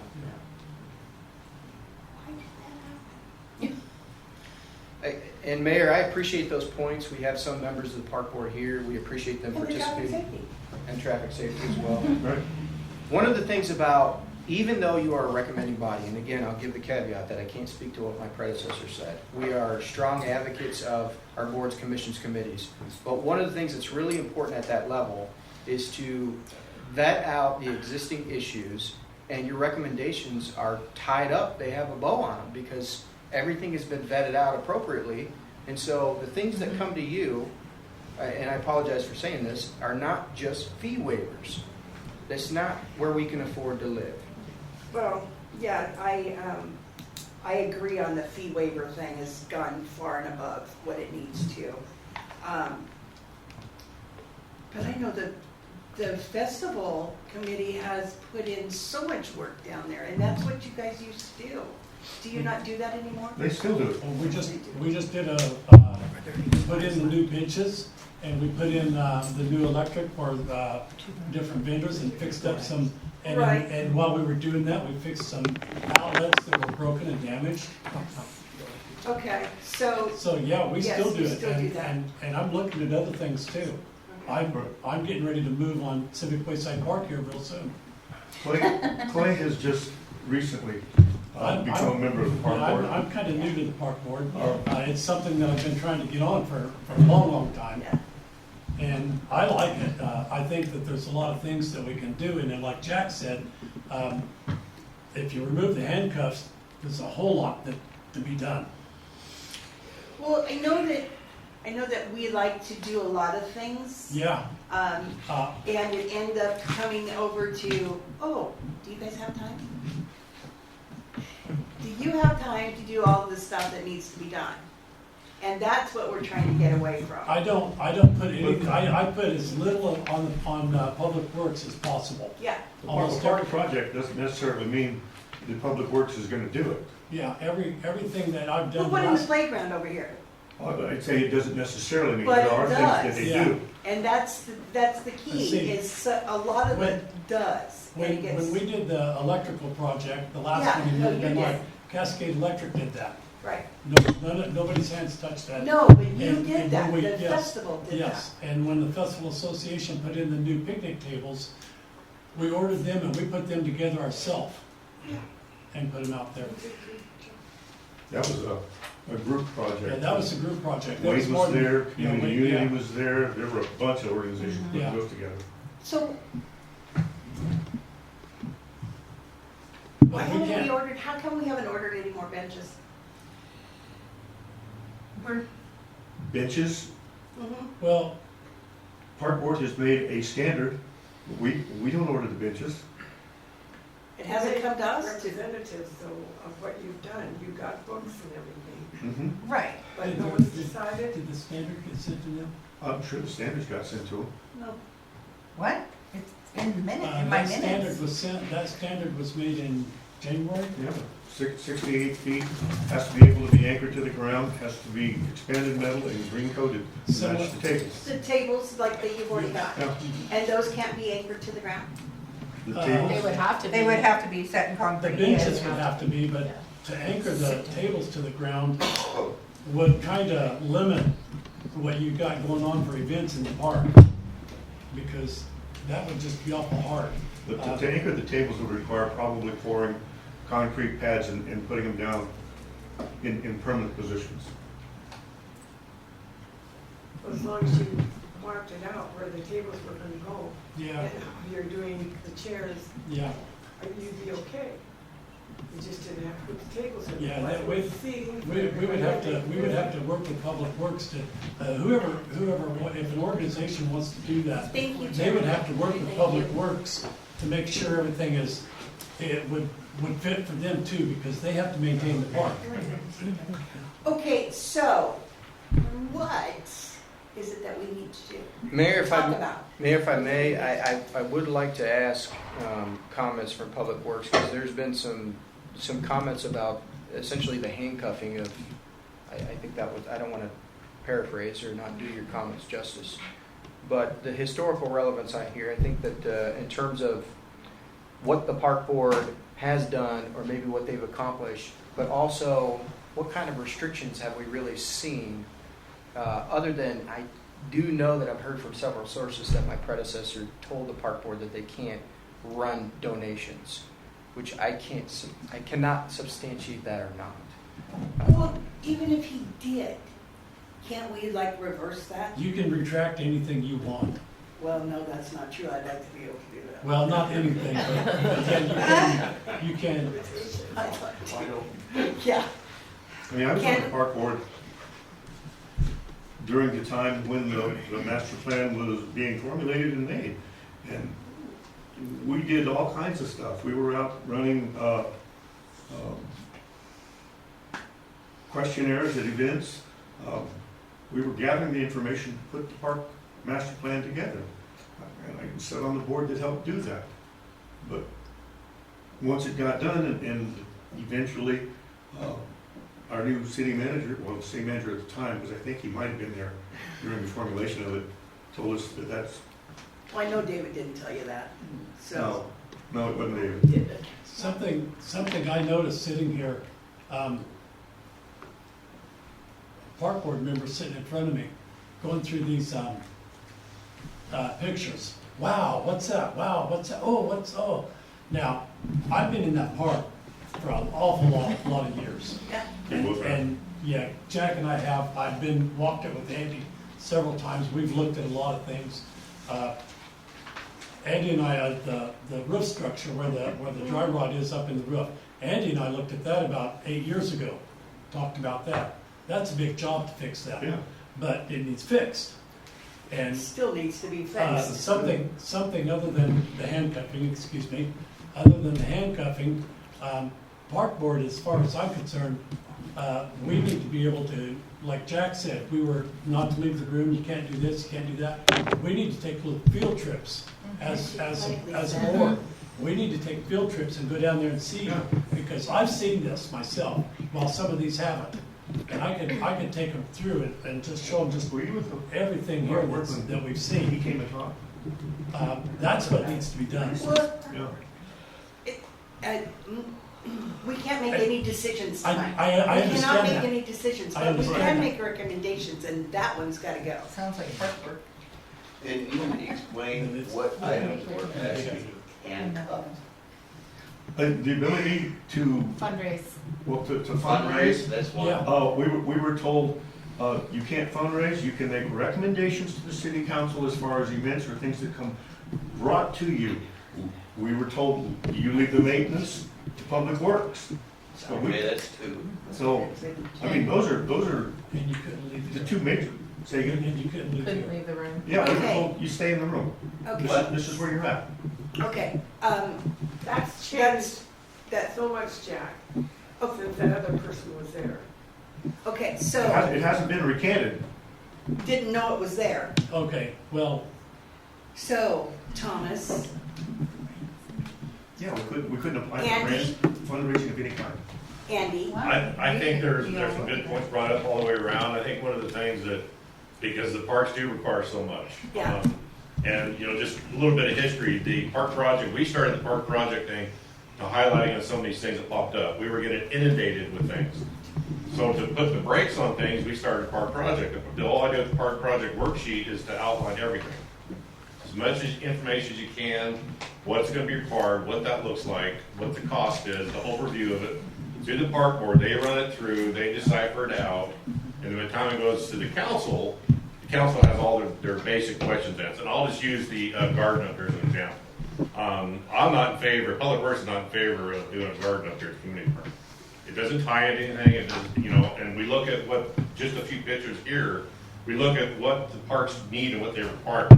And Mayor, I appreciate those points. We have some members of the park board here. We appreciate them And the traffic participating. safety. And traffic safety as well. Right? One of the things about, even though you are a recommending body, and again, I'll give the caveat that I can't speak to what my predecessor said. We are strong advocates of our boards, commissions, committees. But one of the things that's really important at that level is to vet out the existing issues, and your recommendations are tied up. They have a bow on them because everything has been vetted out appropriately. And so the things that come to you, and I apologize for saying this, are not just fee waivers. That's not where we can afford to live. Well, yeah, I agree on the fee waiver thing has gone far and above what it needs to. But I know that the festival committee has put in so much work down there, and that's what you guys used to do. Do you not do that anymore? They still do it. Well, we just did put in the new benches, and we put in the new electric for different vendors and fixed up some, Right. and while we were doing that, we fixed some outlets that were broken and damaged. Okay, so, So, yeah, we Yes, still do we it, still do that. and I'm looking at other things too. I'm getting ready to move on Civic Wayside Park here real soon. Clay has just recently become a member of the park board. I'm kind of new to the park board. Oh. It's something that I've been trying to get on for a long, long time. yeah, And I like it. I think that there's a lot of things that we can do. And then like Jack said, if you remove the handcuffs, there's a whole lot to be done. well, I know that we like to do a lot of things. Yeah. And Uh, it end up coming over to, oh, do you guys have time? Do you have time to do all of the stuff that needs to be done? And that's what we're trying to get away from. I don't put any, I put as little on public works as possible. Yeah, The Almost park every, project doesn't necessarily mean the public works is gonna do it. yeah, everything that I've put done. one in the last- playground over here. I'd say it doesn't necessarily mean, But there it are things that they does. do. And that's the I key, see. is a lot of it does. And it When gets, we did the electrical project, the last Yeah, one, no, and you then did. like Cascade Electric did that. right. Nobody's hands touched that. No, but you And- did and that, when we- the yes, festival did that. Yes, and when the Festival Association put in the new picnic tables, we ordered them and we put them together ourselves and put them out there. That was a group project. Yeah, that was a group project. That Wade more was than- there, yeah, Community Wade, Unity yeah. was there, there were a bunch of organizations putting Yeah. those together. So But why we haven't we can't, ordered, how come we haven't ordered any more benches? We're, Benches, Mhm. well, park board has made a standard, we don't order the benches. It hasn't come to us to, Representatives though of what you've done, you got books and everything, Mm-hmm. Right. but no one's decided. Did the standard get sent to them? I'm sure the standards got sent to them. no, What? It's in the minute, in my That standard minutes. was sent, that standard was made in January? Yeah, 68 feet, has to be able to be anchored to the ground, has to be expanded metal and green coated to So match what- the tables. the tables like that you've already got, Yeah, and those can't be anchored to the ground? the Uh, They tables, would have to be. They would have to be set in The concrete. benches yes. would have to be, but to anchor the tables to the ground would kind of limit what you got going on for events in the park. Because that would just be awful hard. but to anchor the tables would require probably pouring concrete pads and putting them down in permanent positions. As long as you marked it out where the tables were gonna go, Yeah, and you're doing the chairs, yeah. you'd be okay. You just didn't have to put the tables in. Yeah, Like that with would- seating for We would have to, everybody. work with Public Works to, whoever, if an organization wants to do that, Thank you, they would Chairman. have to work with Public Works to make sure everything is, it would fit for them too, because they have to maintain the park. Okay, so, what is it that we need to do? Mayor, Talk about. Mayor, if I may, I would like to ask comments from Public Works, because there's been some comments about essentially the handcuffing of, I think that was, I don't want to paraphrase or not do your comments justice, but the historical relevance I hear, I think that in terms of what the park board has done, or maybe what they've accomplished, but also what kind of restrictions have we really seen, other than I do know that I've heard from several sources that my predecessor told the park board that they can't run donations, which I cannot substantiate that or not. Well, even if he did, can't we like reverse that? You can retract anything you want. Well, no, that's not true. I'd like to be able to do that. Well, not anything, but again, you can. Yeah, I mean, I was on the park board during the time when the master plan was being formulated and made. And we did all kinds of stuff. We were out running questionnaires at events. We were gathering the information to put the park master plan together. And I sat on the board that helped do that. But once it got done and eventually our new city manager, well, the city manager at the time, because I think he might have been there during the formulation of it, told us that that's, well, I know David didn't tell you that, so. no, it wasn't David. Did it? Something I noticed sitting here, park board members sitting in front of me, going through these pictures. Wow, what's that? Wow, what's that? Oh. Now, I've been in that park for an awful lot of years. Yeah. And yeah, Jack and I have, walked it with Andy several times. We've looked at a lot of things. Andy and I, the roof structure where the dry rot is up in the roof, Andy and I looked at that about 8 years ago, talked about that. That's a big job to fix that. Yeah. But it needs fixed. And Still needs to be fixed. something other than the handcuffing, other than the handcuffing, park board, as far as I'm concerned, we need to be able to, like Jack said, we were not to leave the room, you can't do this, you can't do that. We need to take little field trips as a board. We need to take field trips and go down there and see, because I've seen this myself, while some of these haven't. And I can take them through it and just show them just Were you with the everything here that we've seen. He came and talked. That's what needs to be done. Well, Yeah. we can't make any decisions tonight. I We cannot understand make that. any decisions, I but we understand can that. make recommendations, and that one's gotta go. Sounds like park work. Can you explain what items were actually handcuffed? The ability to, Fundraise. well, to Fundraise, fundraise. that's one. Yeah. We were told, you can't fundraise, you can make recommendations to the city council as far as events or things that come brought to you. We were told, you leave the maintenance to Public Works. So Okay, that's two. so, I mean, those are And you couldn't leave the it. two major, Say again? And you couldn't leave Couldn't here. leave the room. Yeah, Okay. you stay in the room. Okay, This is where you're at. okay, That's changed so much, Jack, since that other person was there. okay, It so, hasn't been recanted. didn't know it was there. Okay, well, So, Thomas, Yeah, we couldn't apply for Andy? grants, fundraising of any kind. Andy, I think there's some good points brought up all the way around. I think one of the things that, because the parks do require so much. Yeah. And, you know, just a little bit of history, the park project, we started the park project thing, highlighting on some of these things that popped up. We were getting inundated with things. So to put the brakes on things, we started a park project. The whole idea of the park project worksheet is to outline everything. As much information as you can, what's gonna be required, what that looks like, what the cost is, the overview of it. To the park board, they run it through, they decipher it out, and then by the time it goes to the council has all their basic questions answered. And I'll just use the garden up here as an example. I'm not in favor, Public Works is not in favor of doing a garden up here at the community park. It doesn't tie into anything, it doesn't, you know, and we look at what, just a few pictures here, we look at what the parks need and what they require.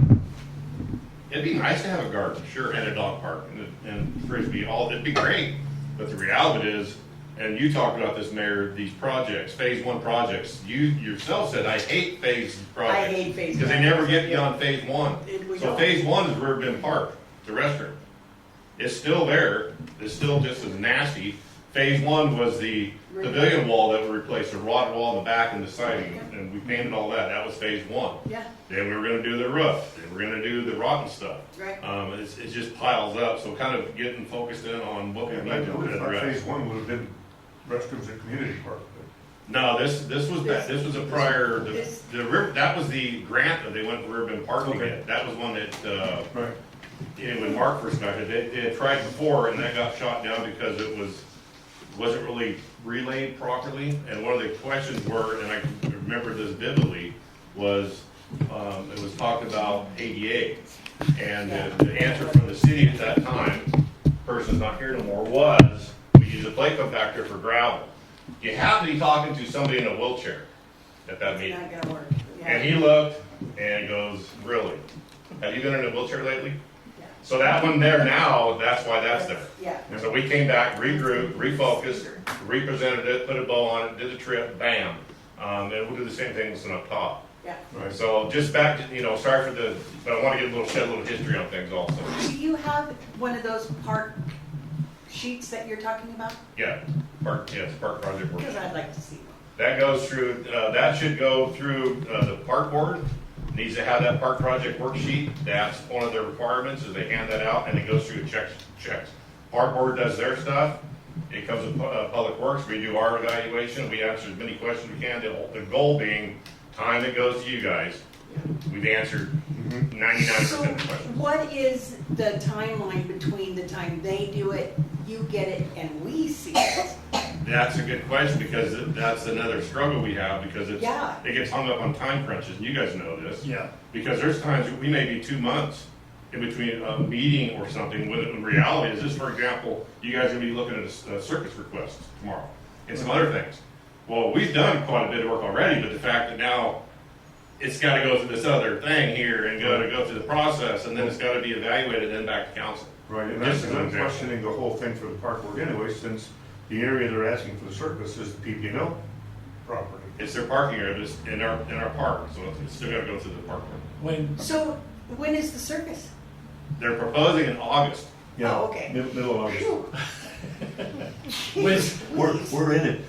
It'd be nice to have a garden, sure, and a dog park, and frisbee, it'd be great, but the reality is, and you talked about this, Mayor, these projects, phase one projects, you yourself said, I hate phase projects. I hate phase Because they never get beyond phase one. We So don't. phase one is Riverbend Park, the restroom. It's still there, it's still just as nasty. Phase one was the pavilion wall that we replaced, the rotted wall in the back and the siding, and we painted all that, that was phase one. yeah, Then we were gonna do the roof, then we're gonna do the rotten stuff. right. It just piles up, so kind of getting focused in on what we Yeah, need I to would have thought address. phase one would have been restrooms at community park. No, this was a prior, This- that was the grant that they went to Riverbend Park to Okay. get. That was one that, But, right. when Mark first got it, they had tried before and that got shot down because it wasn't really relayed properly. And one of the questions were, and I can remember this vividly, was, it was talked about ADA. And the answer from the city at that time, person's not here no more, was, we use a plate compactor for gravel. You have to be talking to somebody in a wheelchair at that It's meeting. not gonna work. Yeah. And he looked and goes, really? Have you been in a wheelchair lately? Yeah. So that one there now, that's why that's there. Yeah, And so we came back, regrouped, refocused, represented it, put a bow on it, did the trip, bam. And we'll do the same thing with up top. yeah. Right. So just back to, sorry for but I want to shed a little history on things also. Do you have one of those park sheets that you're talking about? Yeah, it's park project work. Because I'd like to see one. That goes through, that should go through the park board, needs to have that park project worksheet. That's one of their requirements, is they hand that out, and it goes through checks. Park board does their stuff, it comes with Public Works, we do our evaluation, we answer as many questions we can, the goal being time that goes to you guys. We've answered 99% So of the questions. what is the timeline between the time they do it, you get it, and we see it? That's a good question, because that's another struggle we have, because it Yeah. gets hung up on time crunches, and you guys know this. yeah. Because there's times we may be 2 months in between a meeting or something, when in reality is this, for example, you guys are gonna be looking at a circus request tomorrow, and some other things. Well, we've done quite a bit of work already, but the fact that now it's gotta go through this other thing here, and gotta go through the process, and then it's gotta be evaluated, and then back to council. Right, and Just that's, as an I'm example. questioning the whole thing for the park board anyway, since the area they're asking for the circus is the PPL property. It's their parking area, it's in our park, so it's still gotta go through the park board. When, So when is the circus? They're proposing in August. Yeah, Oh, okay. Middle of August. Phew. We're in it.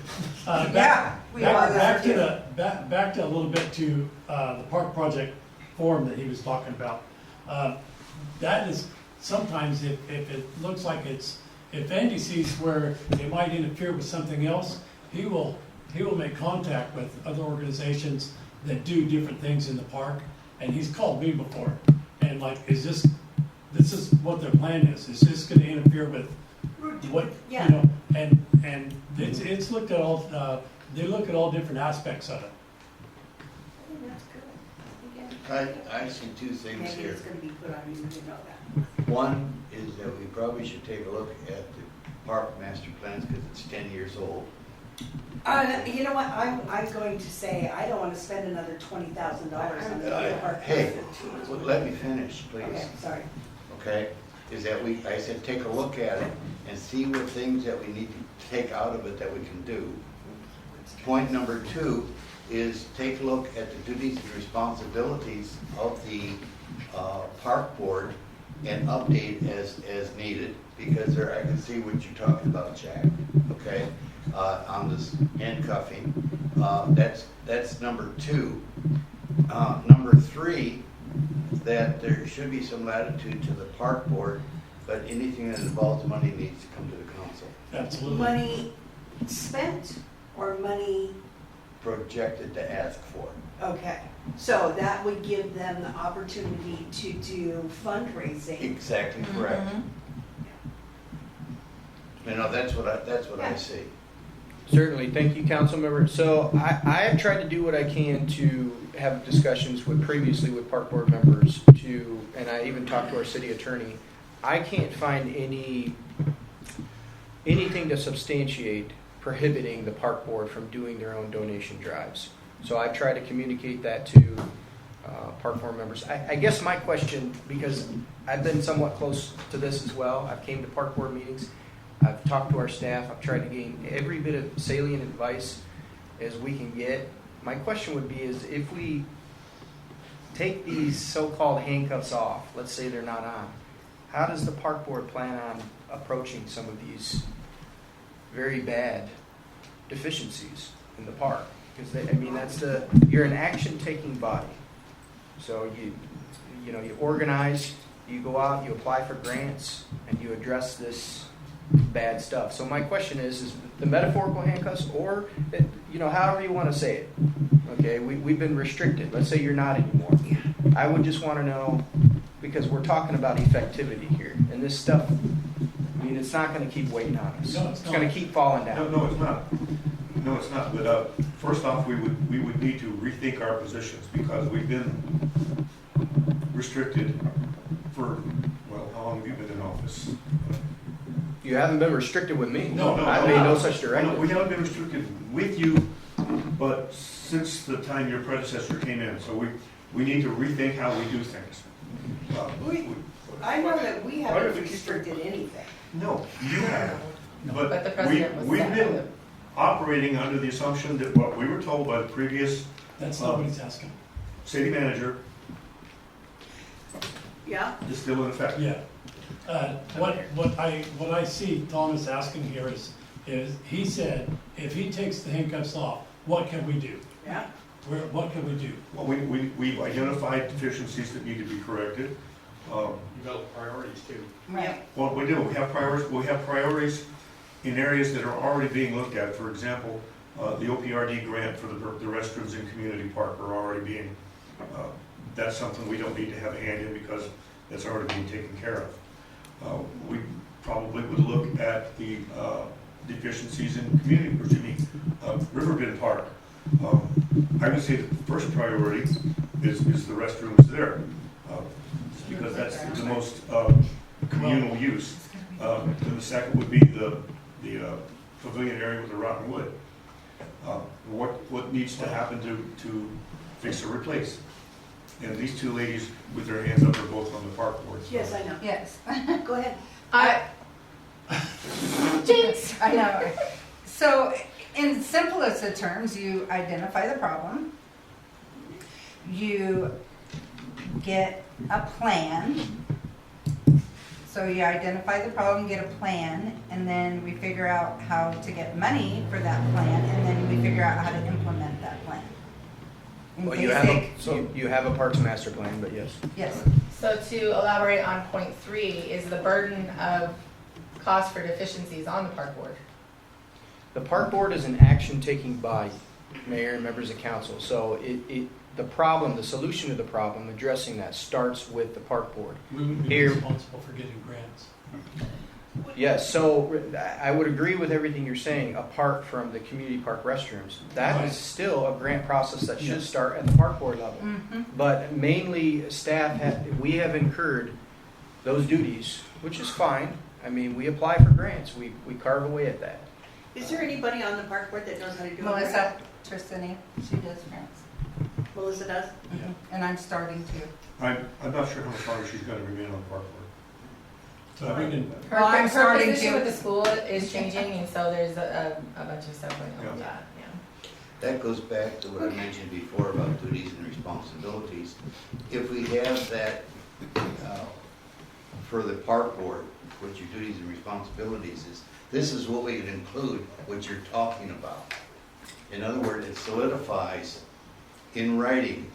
Yeah, back, we are back to there back to a little bit to, the park project form that he was talking about. That is, sometimes if it looks like if Andy sees where it might interfere with something else, he will make contact with other organizations that do different things in the park, and he's called me before, and like, this is what their plan is this gonna interfere with what, you Yeah. know, and it's looked at all, they look at all different aspects of it. That's good. Again, I see two things maybe here. it's gonna be put on you, you know that. One is that we probably should take a look at the park master plans, because it's 10 years old. You know what, I'm going to say, I don't want to spend another $20,000 on the park. Hey, let me finish, please. Okay, sorry. Okay, is that I said, take a look at it and see what things that we need to take out of it that we can do. Point number 2 is take a look at the duties and responsibilities of the park board and update as needed, because there, I can see what you're talking about, Jack, okay? On this handcuffing, that's number 2. Number 3, that there should be some latitude to the park board, but anything that involves money needs to come to the council. Absolutely. Money spent or money, Projected to ask for. okay. So that would give them the opportunity to do fundraising. Exactly correct. You know, that's what I see. Certainly, thank you, council member. So I have tried to do what I can to have discussions previously with park board members and I even talked to our city attorney. I can't find anything to substantiate prohibiting the park board from doing their own donation drives. So I've tried to communicate that to park board members. I guess my question, because I've been somewhat close to this as well, I've came to park board meetings, I've talked to our staff, I've tried to gain every bit of salient advice as we can get. My question would be is if we take these so-called handcuffs off, let's say they're not on, how does the park board plan on approaching some of these very bad deficiencies in the park? Because you're an action-taking body. So you organize, you go out, you apply for grants, and you address this bad stuff. So my question is the metaphorical handcuffs, or however you want to say it. Okay, we've been restricted. Let's say you're not anymore. I would just want to know, because we're talking about effectivity here, and this stuff, it's not going to keep waiting on us. No, it's going to keep falling down. No, it's not. No, it's not. But first off, we would need to rethink our positions, because we've been restricted for, well, how long have you been in office? You haven't been restricted with me. No, I made no such directive. No, we haven't been restricted with you, but since the time your predecessor came in. So we need to rethink how we do things. I know that we haven't restricted anything. No, you haven't. But the president was we've set been with it. operating under the assumption that what we were told by the previous That's not what he's asking. city manager Yeah? is still in effect. Yeah. What I see Thomas asking here is he said, if he takes the handcuffs off, what can we do? Yeah. What can we do? Well, we've identified deficiencies that need to be corrected. Develop priorities too. Right. Well, we do. We have priorities. We have priorities in areas that are already being looked at. For example, the OPRD grant for the restrooms in Community Park are already being. That's something we don't need to have a hand in because that's already being taken care of. We probably would look at the deficiencies in Riverbend Park. I would say the first priority is the restrooms there, because that's the most communal use. Then the second would be the pavilion area with the rotten wood. What needs to happen to fix or replace? And these two ladies with their hands up are both on the park board. So. Yes, I know. Yes. Go ahead. Jinx! I know. So, in simplest of terms, you identify the problem, you get a plan. So you identify the problem, get a plan, and then we figure out how to get money for that plan, and then we figure out how to implement that plan. In Well, basic- you have a parks master plan, but yes. Yes. So to elaborate on point 3, is the burden of cost for deficiencies on the park board? The park board is an action-taking body, mayor and members of council. So the solution to the problem, addressing that starts with the park board. We would be Here- responsible for getting grants. Yes, so I would agree with everything you're saying, apart from the community park restrooms. That Right. is still a grant process that should Yes. start at the park board level. Mm-hmm. But mainly, we have incurred those duties, which is fine. I mean, we apply for grants, we carve away at that. Is there anybody on the park board that knows how to do it? Melissa Tristani, she does grants. Melissa does? And I'm starting to. I'm not sure how much longer she's gonna remain on the park board. So we can, Her, Well, I'm her starting position to- with the school is changing, and so there's a bunch of stuff going on with Yeah. that, yeah. That goes back to what I mentioned before about duties and responsibilities. If we have that for the park board, what your duties and responsibilities is, this is what we would include, what you're talking about. In other words, it solidifies in writing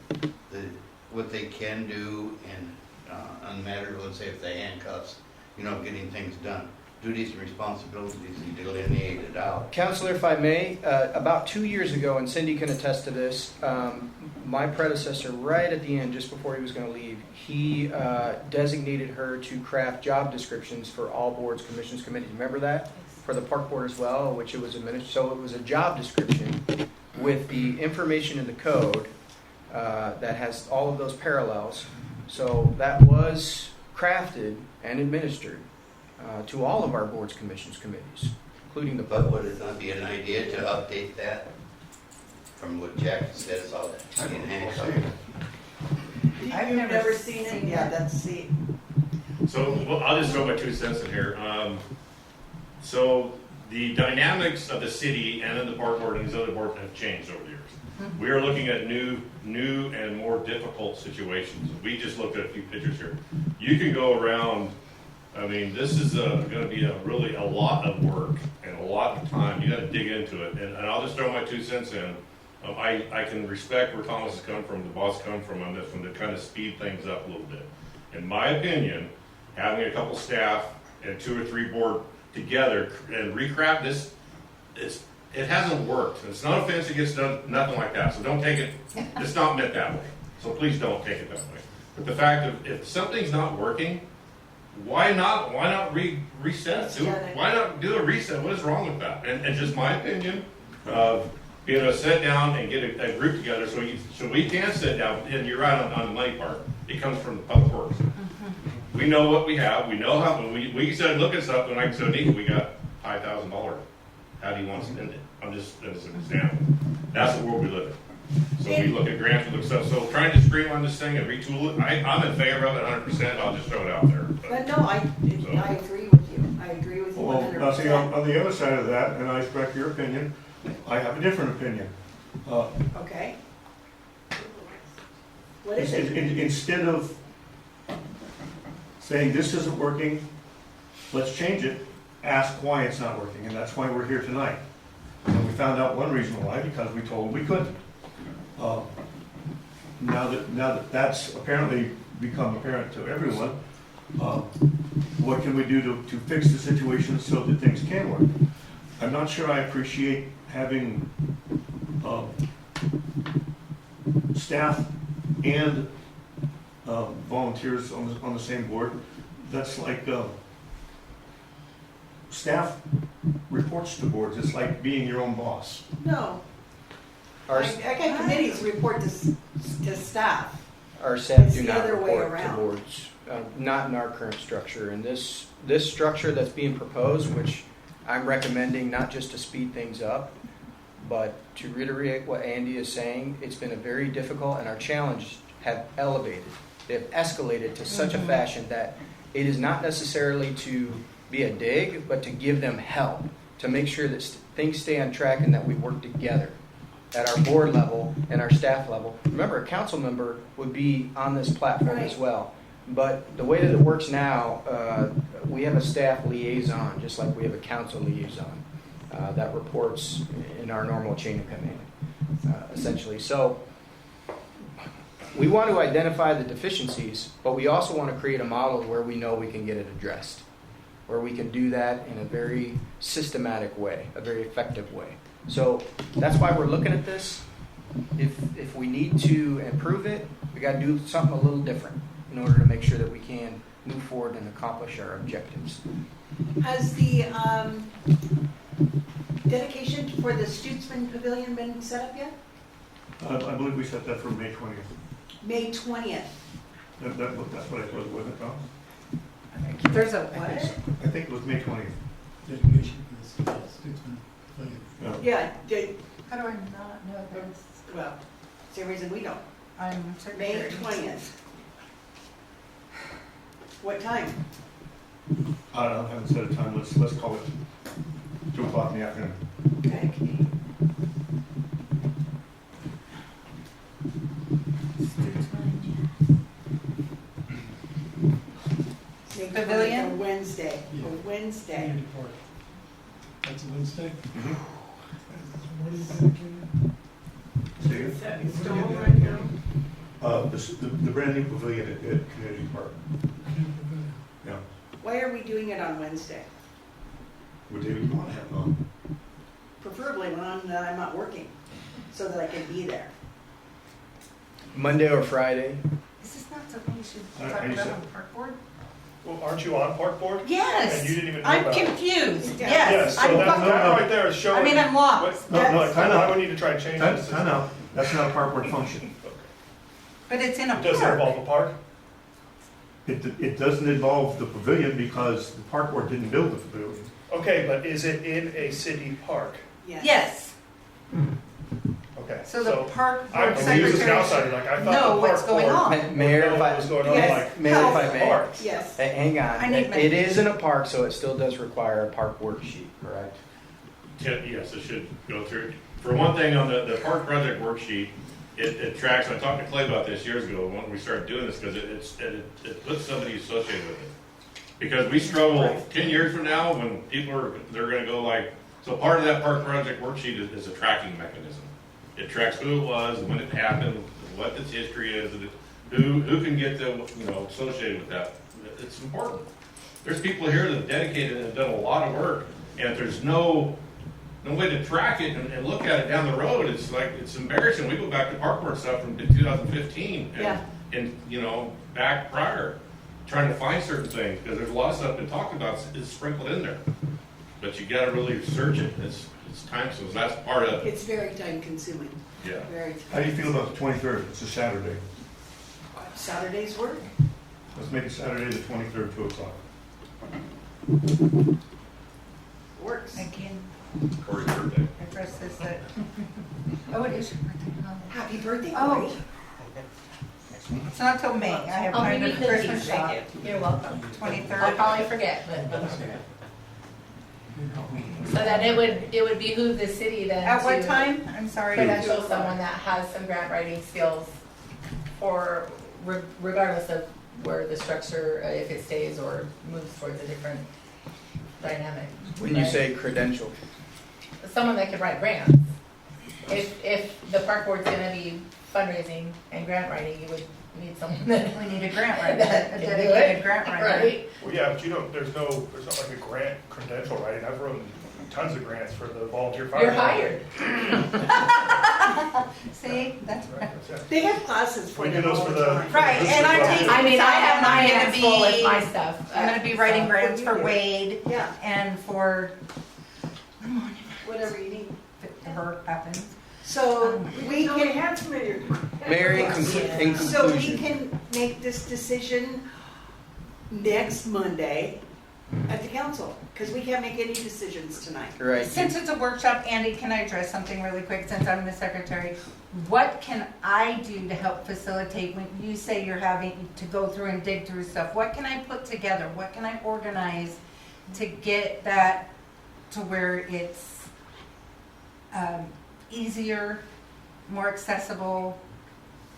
what they can do and on the matter, let's say if they handcuffs, getting things done. Duties and responsibilities and delineate it out. Counselor, if I may, about 2 years ago, and Cindy can attest to this, my predecessor, right at the end, just before he was going to leave, he designated her to craft job descriptions for all boards, commissions, committees. Remember that? For the park board as well, which it was administered. So it was a job description with the information in the code that has all of those parallels. So that was crafted and administered to all of our boards, commissions, committees, including the But public. would it not be an idea to update that from what Jack said about in handcuffs? I've You've never never seen it? seen Yeah, it. that's, see, So, well, I'll just throw my 2 cents in here. So the dynamics of the city and of the park board and these other boards have changed over the years. We are looking at new and more difficult situations. We just looked at a few pictures here. You can go around, I mean, this is going to be really a lot of work and a lot of time. You got to dig into it. And I'll just throw my 2 cents in. I can respect where Thomas has come from, the boss come from on this one, to kind of speed things up a little bit. In my opinion, having a couple staff and 2 or 3 board together and recraft this, it hasn't worked. It's not offense against nothing like that. So don't take it, it's not meant that way. So please don't take it that way. But the fact of, if something's not working, why not reset it? Why not do a reset? What is wrong with that? And just my opinion of being able to sit down and get a group together so we can sit down, and you're right on the money part. It comes from the public works. We know what we have. We know how, when we said look at something like so neat, we got $5,000. How do you want to spend it? I'm just, as an example. That's the world we live in. So we look at grants, we look at stuff. So trying to streamline this thing and retool it, I'm in favor of it 100%. I'll just throw it out there. but no, I agree with you. I agree with you Well, now see, 100%. on the other side of that, and I respect your opinion, I have a different opinion. Okay. What is it? Instead of saying this isn't working, let's change it, ask why it's not working, and that's why we're here tonight. And we found out one reason why, because we told them we couldn't. Now that that's apparently become apparent to everyone, what can we do to fix the situation so that things can work? I'm not sure I appreciate having staff and volunteers on the same board. That's like staff reports to boards. It's like being your own boss. No. I Our, got committees report to staff. our staff It's do the not other way report to around. boards, not in our current structure. And this structure that's being proposed, which I'm recommending not just to speed things up, but to reiterate what Andy is saying, it's been a very difficult, and our challenges have elevated. They've escalated to such a fashion that it is not necessarily to be a dig, but to give them help, to make sure that things stay on track and that we work together at our board level and our staff level. Remember, a council member would be on this platform as well. But the way that it works now, we have a staff liaison, just like we have a council liaison that reports in our normal chain of command, essentially. So we want to identify the deficiencies, but we also want to create a model where we know we can get it addressed, where we can do that in a very systematic way, a very effective way. So that's why we're looking at this. If we need to improve it, we got to do something a little different in order to make sure that we can move forward and accomplish our objectives. Has the dedication for the Stutzman Pavilion been set up yet? I believe we set that for May 20th. May 20th. That's what I thought, wasn't it, Tom? There's a I what? think it was May 20th. dedication for the Statesman Pavilion. Yeah, did, How do I not know this? well, same reason we don't. I'm May secretary. 20th. What time? I don't know, haven't set a time, let's call it 2 o'clock in the afternoon. Okay. May 20th, Pavilion? a Wednesday, Yeah. a Wednesday. Community Park. That's a Wednesday? What are you See it? Set in stone right now. The brand new pavilion at Community Park. doing? Yeah. Why are we doing it on Wednesday? What day do you want to have it on? Preferably when I'm not working, so that I can be there. Monday or Friday. Is this not something we should I- talk I about said- on the park board? Well, aren't you on park board? Yes. And you didn't even know I'm about it. confused, Yeah. yes. Yes, so I'm that fu- right there is showing. I mean, I'm lost. No, That's- time I out. would need to try and change this. Time out. That's not a park board function. But it's in a It doesn't park. involve a park? It doesn't involve the pavilion because the park board didn't build the pavilion. Okay, but is it in a city park? Yes, Okay. so the park I'm board confused as an secretary outsider, should like I thought know the what's park going board on. Mayor, would if know I, what was going on, Yes. like. Mayor, if I Health. may. Parks. Yes. Hang on. I need my- It is in a park, so it still does require a park worksheet, correct? Yes, it should go through. For one thing, on the park project worksheet, it tracks, I talked to Clay about this years ago when we started doing this, because it puts somebody associated with it. Because we struggle 10 years from now when people they're gonna go like, so part of that park project worksheet is a tracking mechanism. It tracks who it was, when it happened, what its history is, and who can get associated with that. It's important. There's people here that have dedicated and have done a lot of work, and if there's no way to track it and look at it down the road, it's embarrassing. We go back to park board stuff from 2015 Yeah. and back prior, trying to find certain things, because there's a lot of stuff been talked about is sprinkled in there. But you gotta really search it. It's time, so that's part of it. It's very time consuming, Yeah. very. How do you feel about the 23rd? It's a Saturday. Saturday's work? Let's make it Saturday the 23rd, 2 o'clock. Works. Again, Corey's birthday. address this at, oh, it is your birthday. Happy birthday, Oh. Corey. It's not till May, I have I'll time give for you Christmas cookies, shop. thank you. You're welcome. I'll 23rd. probably forget, but. So that it would behoove the city then At what to time? I'm sorry. credential someone that has some grant writing skills for, regardless of where the structure, if it stays or moves towards a different dynamic. When you Right? say credential. Someone that could write grants. If the park board's gonna be fundraising and grant writing, you would need someone that. We need a grant writer, that a can do dedicated it, grant writer. Right? Well, yeah, but there's not like a grant credential, right? I've written tons of grants for the volunteer fire. You're hired. See, that's right. They have classes for We do them those all for the the. time. Right, and I'm taking- I mean, I have my I'm gonna hands full with be- my stuff. I'm gonna be writing So- grants you for do. Wade Yeah, and for, whatever you need. if her happens. So we No, we can, had some in your. Mary, in so we conclusion. can make this decision next Monday at the council, because we can't make any decisions tonight. Right. Since it's a workshop, Andy, can I address something really quick, since I'm the secretary? What can I do to help facilitate when you say you're having to go through and dig through stuff? What can I put together? What can I organize to get that to where it's easier, more accessible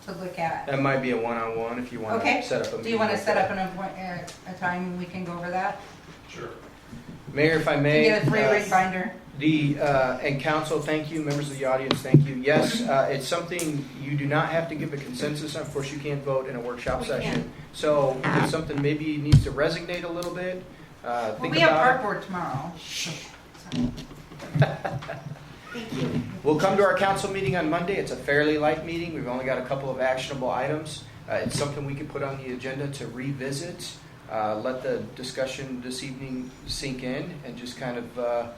to look at? That might be a one-on-one if you want Okay. to set up a meeting. Do you want to like set that. up a time and we can go over that? Sure. Mayor, if I And may. get a three-ring binder? And council, thank you, members of the audience, thank you. Yes, it's something you do not have to give a consensus on. Of course, you can't vote in a workshop We session. can't. So it's something maybe needs to resonate a little bit. Well, Think we have about park it. board tomorrow. Thank you. We'll come to our council meeting on Monday. It's a fairly light meeting. We've only got a couple of actionable items. It's something we can put on the agenda to revisit. Let the discussion this evening sink in and just kind of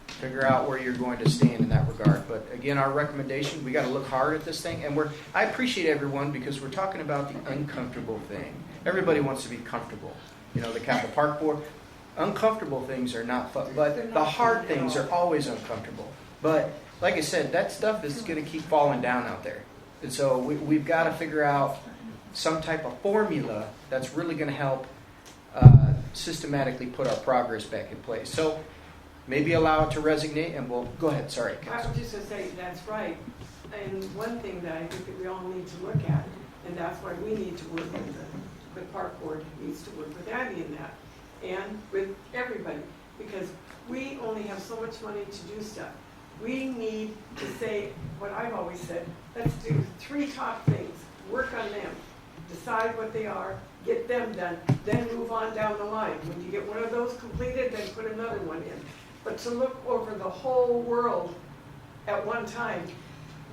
figure out where you're going to stand in that regard. But again, our recommendation, we got to look hard at this thing. And I appreciate everyone because we're talking about the uncomfortable thing. Everybody wants to be comfortable. The Capital Park Board. uncomfortable things are not fun, They're but not the hard fun at things all. are always uncomfortable. But like I said, that stuff is going to keep falling down out there. And so we've got to figure out some type of formula that's really going to help systematically put our progress back in place. So maybe allow it to resonate, and we'll go ahead. Sorry, I Council. was just gonna say, that's right. And one thing that I think that we all need to look at, and that's why we need to work with the park board needs to work with Abby in that, and with everybody, because we only have so much money to do stuff. We need to say, what I've always said, let's do 3 top things, work on them, decide what they are, get them done, then move on down the line. When you get one of those completed, then put another one in. But to look over the whole world at one time,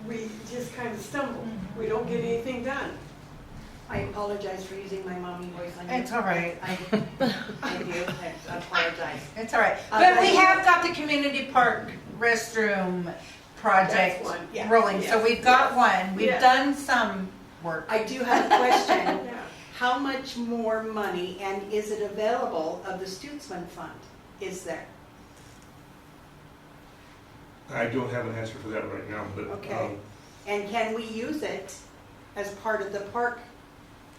we just kind of stumble. We don't get anything done. I apologize for using my mommy voice on you. It's all right. I do. I apologize. It's all right. But we have got the community park restroom project That's one. Yeah. rolling. So Yes. we've got one. We've Yes. done some work. I do have a question. Yeah. How much more money, and is it available of the Stutzman Fund? Is there? I don't have an answer for that right now, but, Okay. And can we use it as part of the park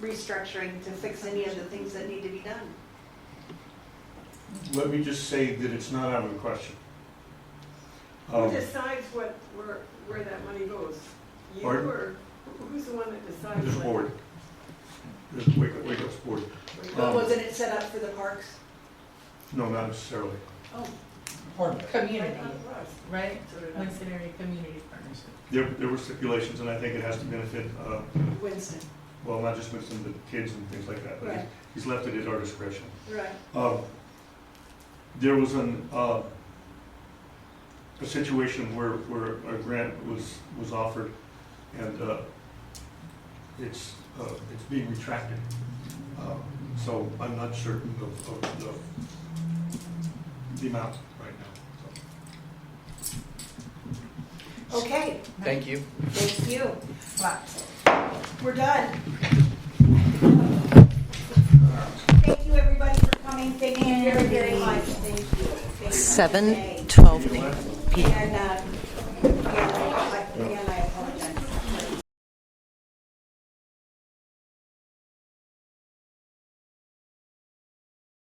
restructuring to fix any of the things that need to be done? let me just say that it's not out of the question. Who decides where that money goes? You Pardon? or who's the one that decides? This what- board, this Wake Up's board, But wasn't it set up for the parks? no, not necessarily. Oh, Pardon me. Community, I thought it was. right? So did I. Winston area community partnership. There were stipulations, and I think it has to benefit, Winston. well, not just Winston, but kids and things like that. But Right. he's left it at our discretion. Right. There was a situation where a grant was offered, and it's being retracted. So I'm not certain of the amount right now. Okay, Thank you. thank you. Lots. We're done. Thank you, everybody, for coming. Thank you very, very much. Thank you. Thank you. 7:12 p.m. And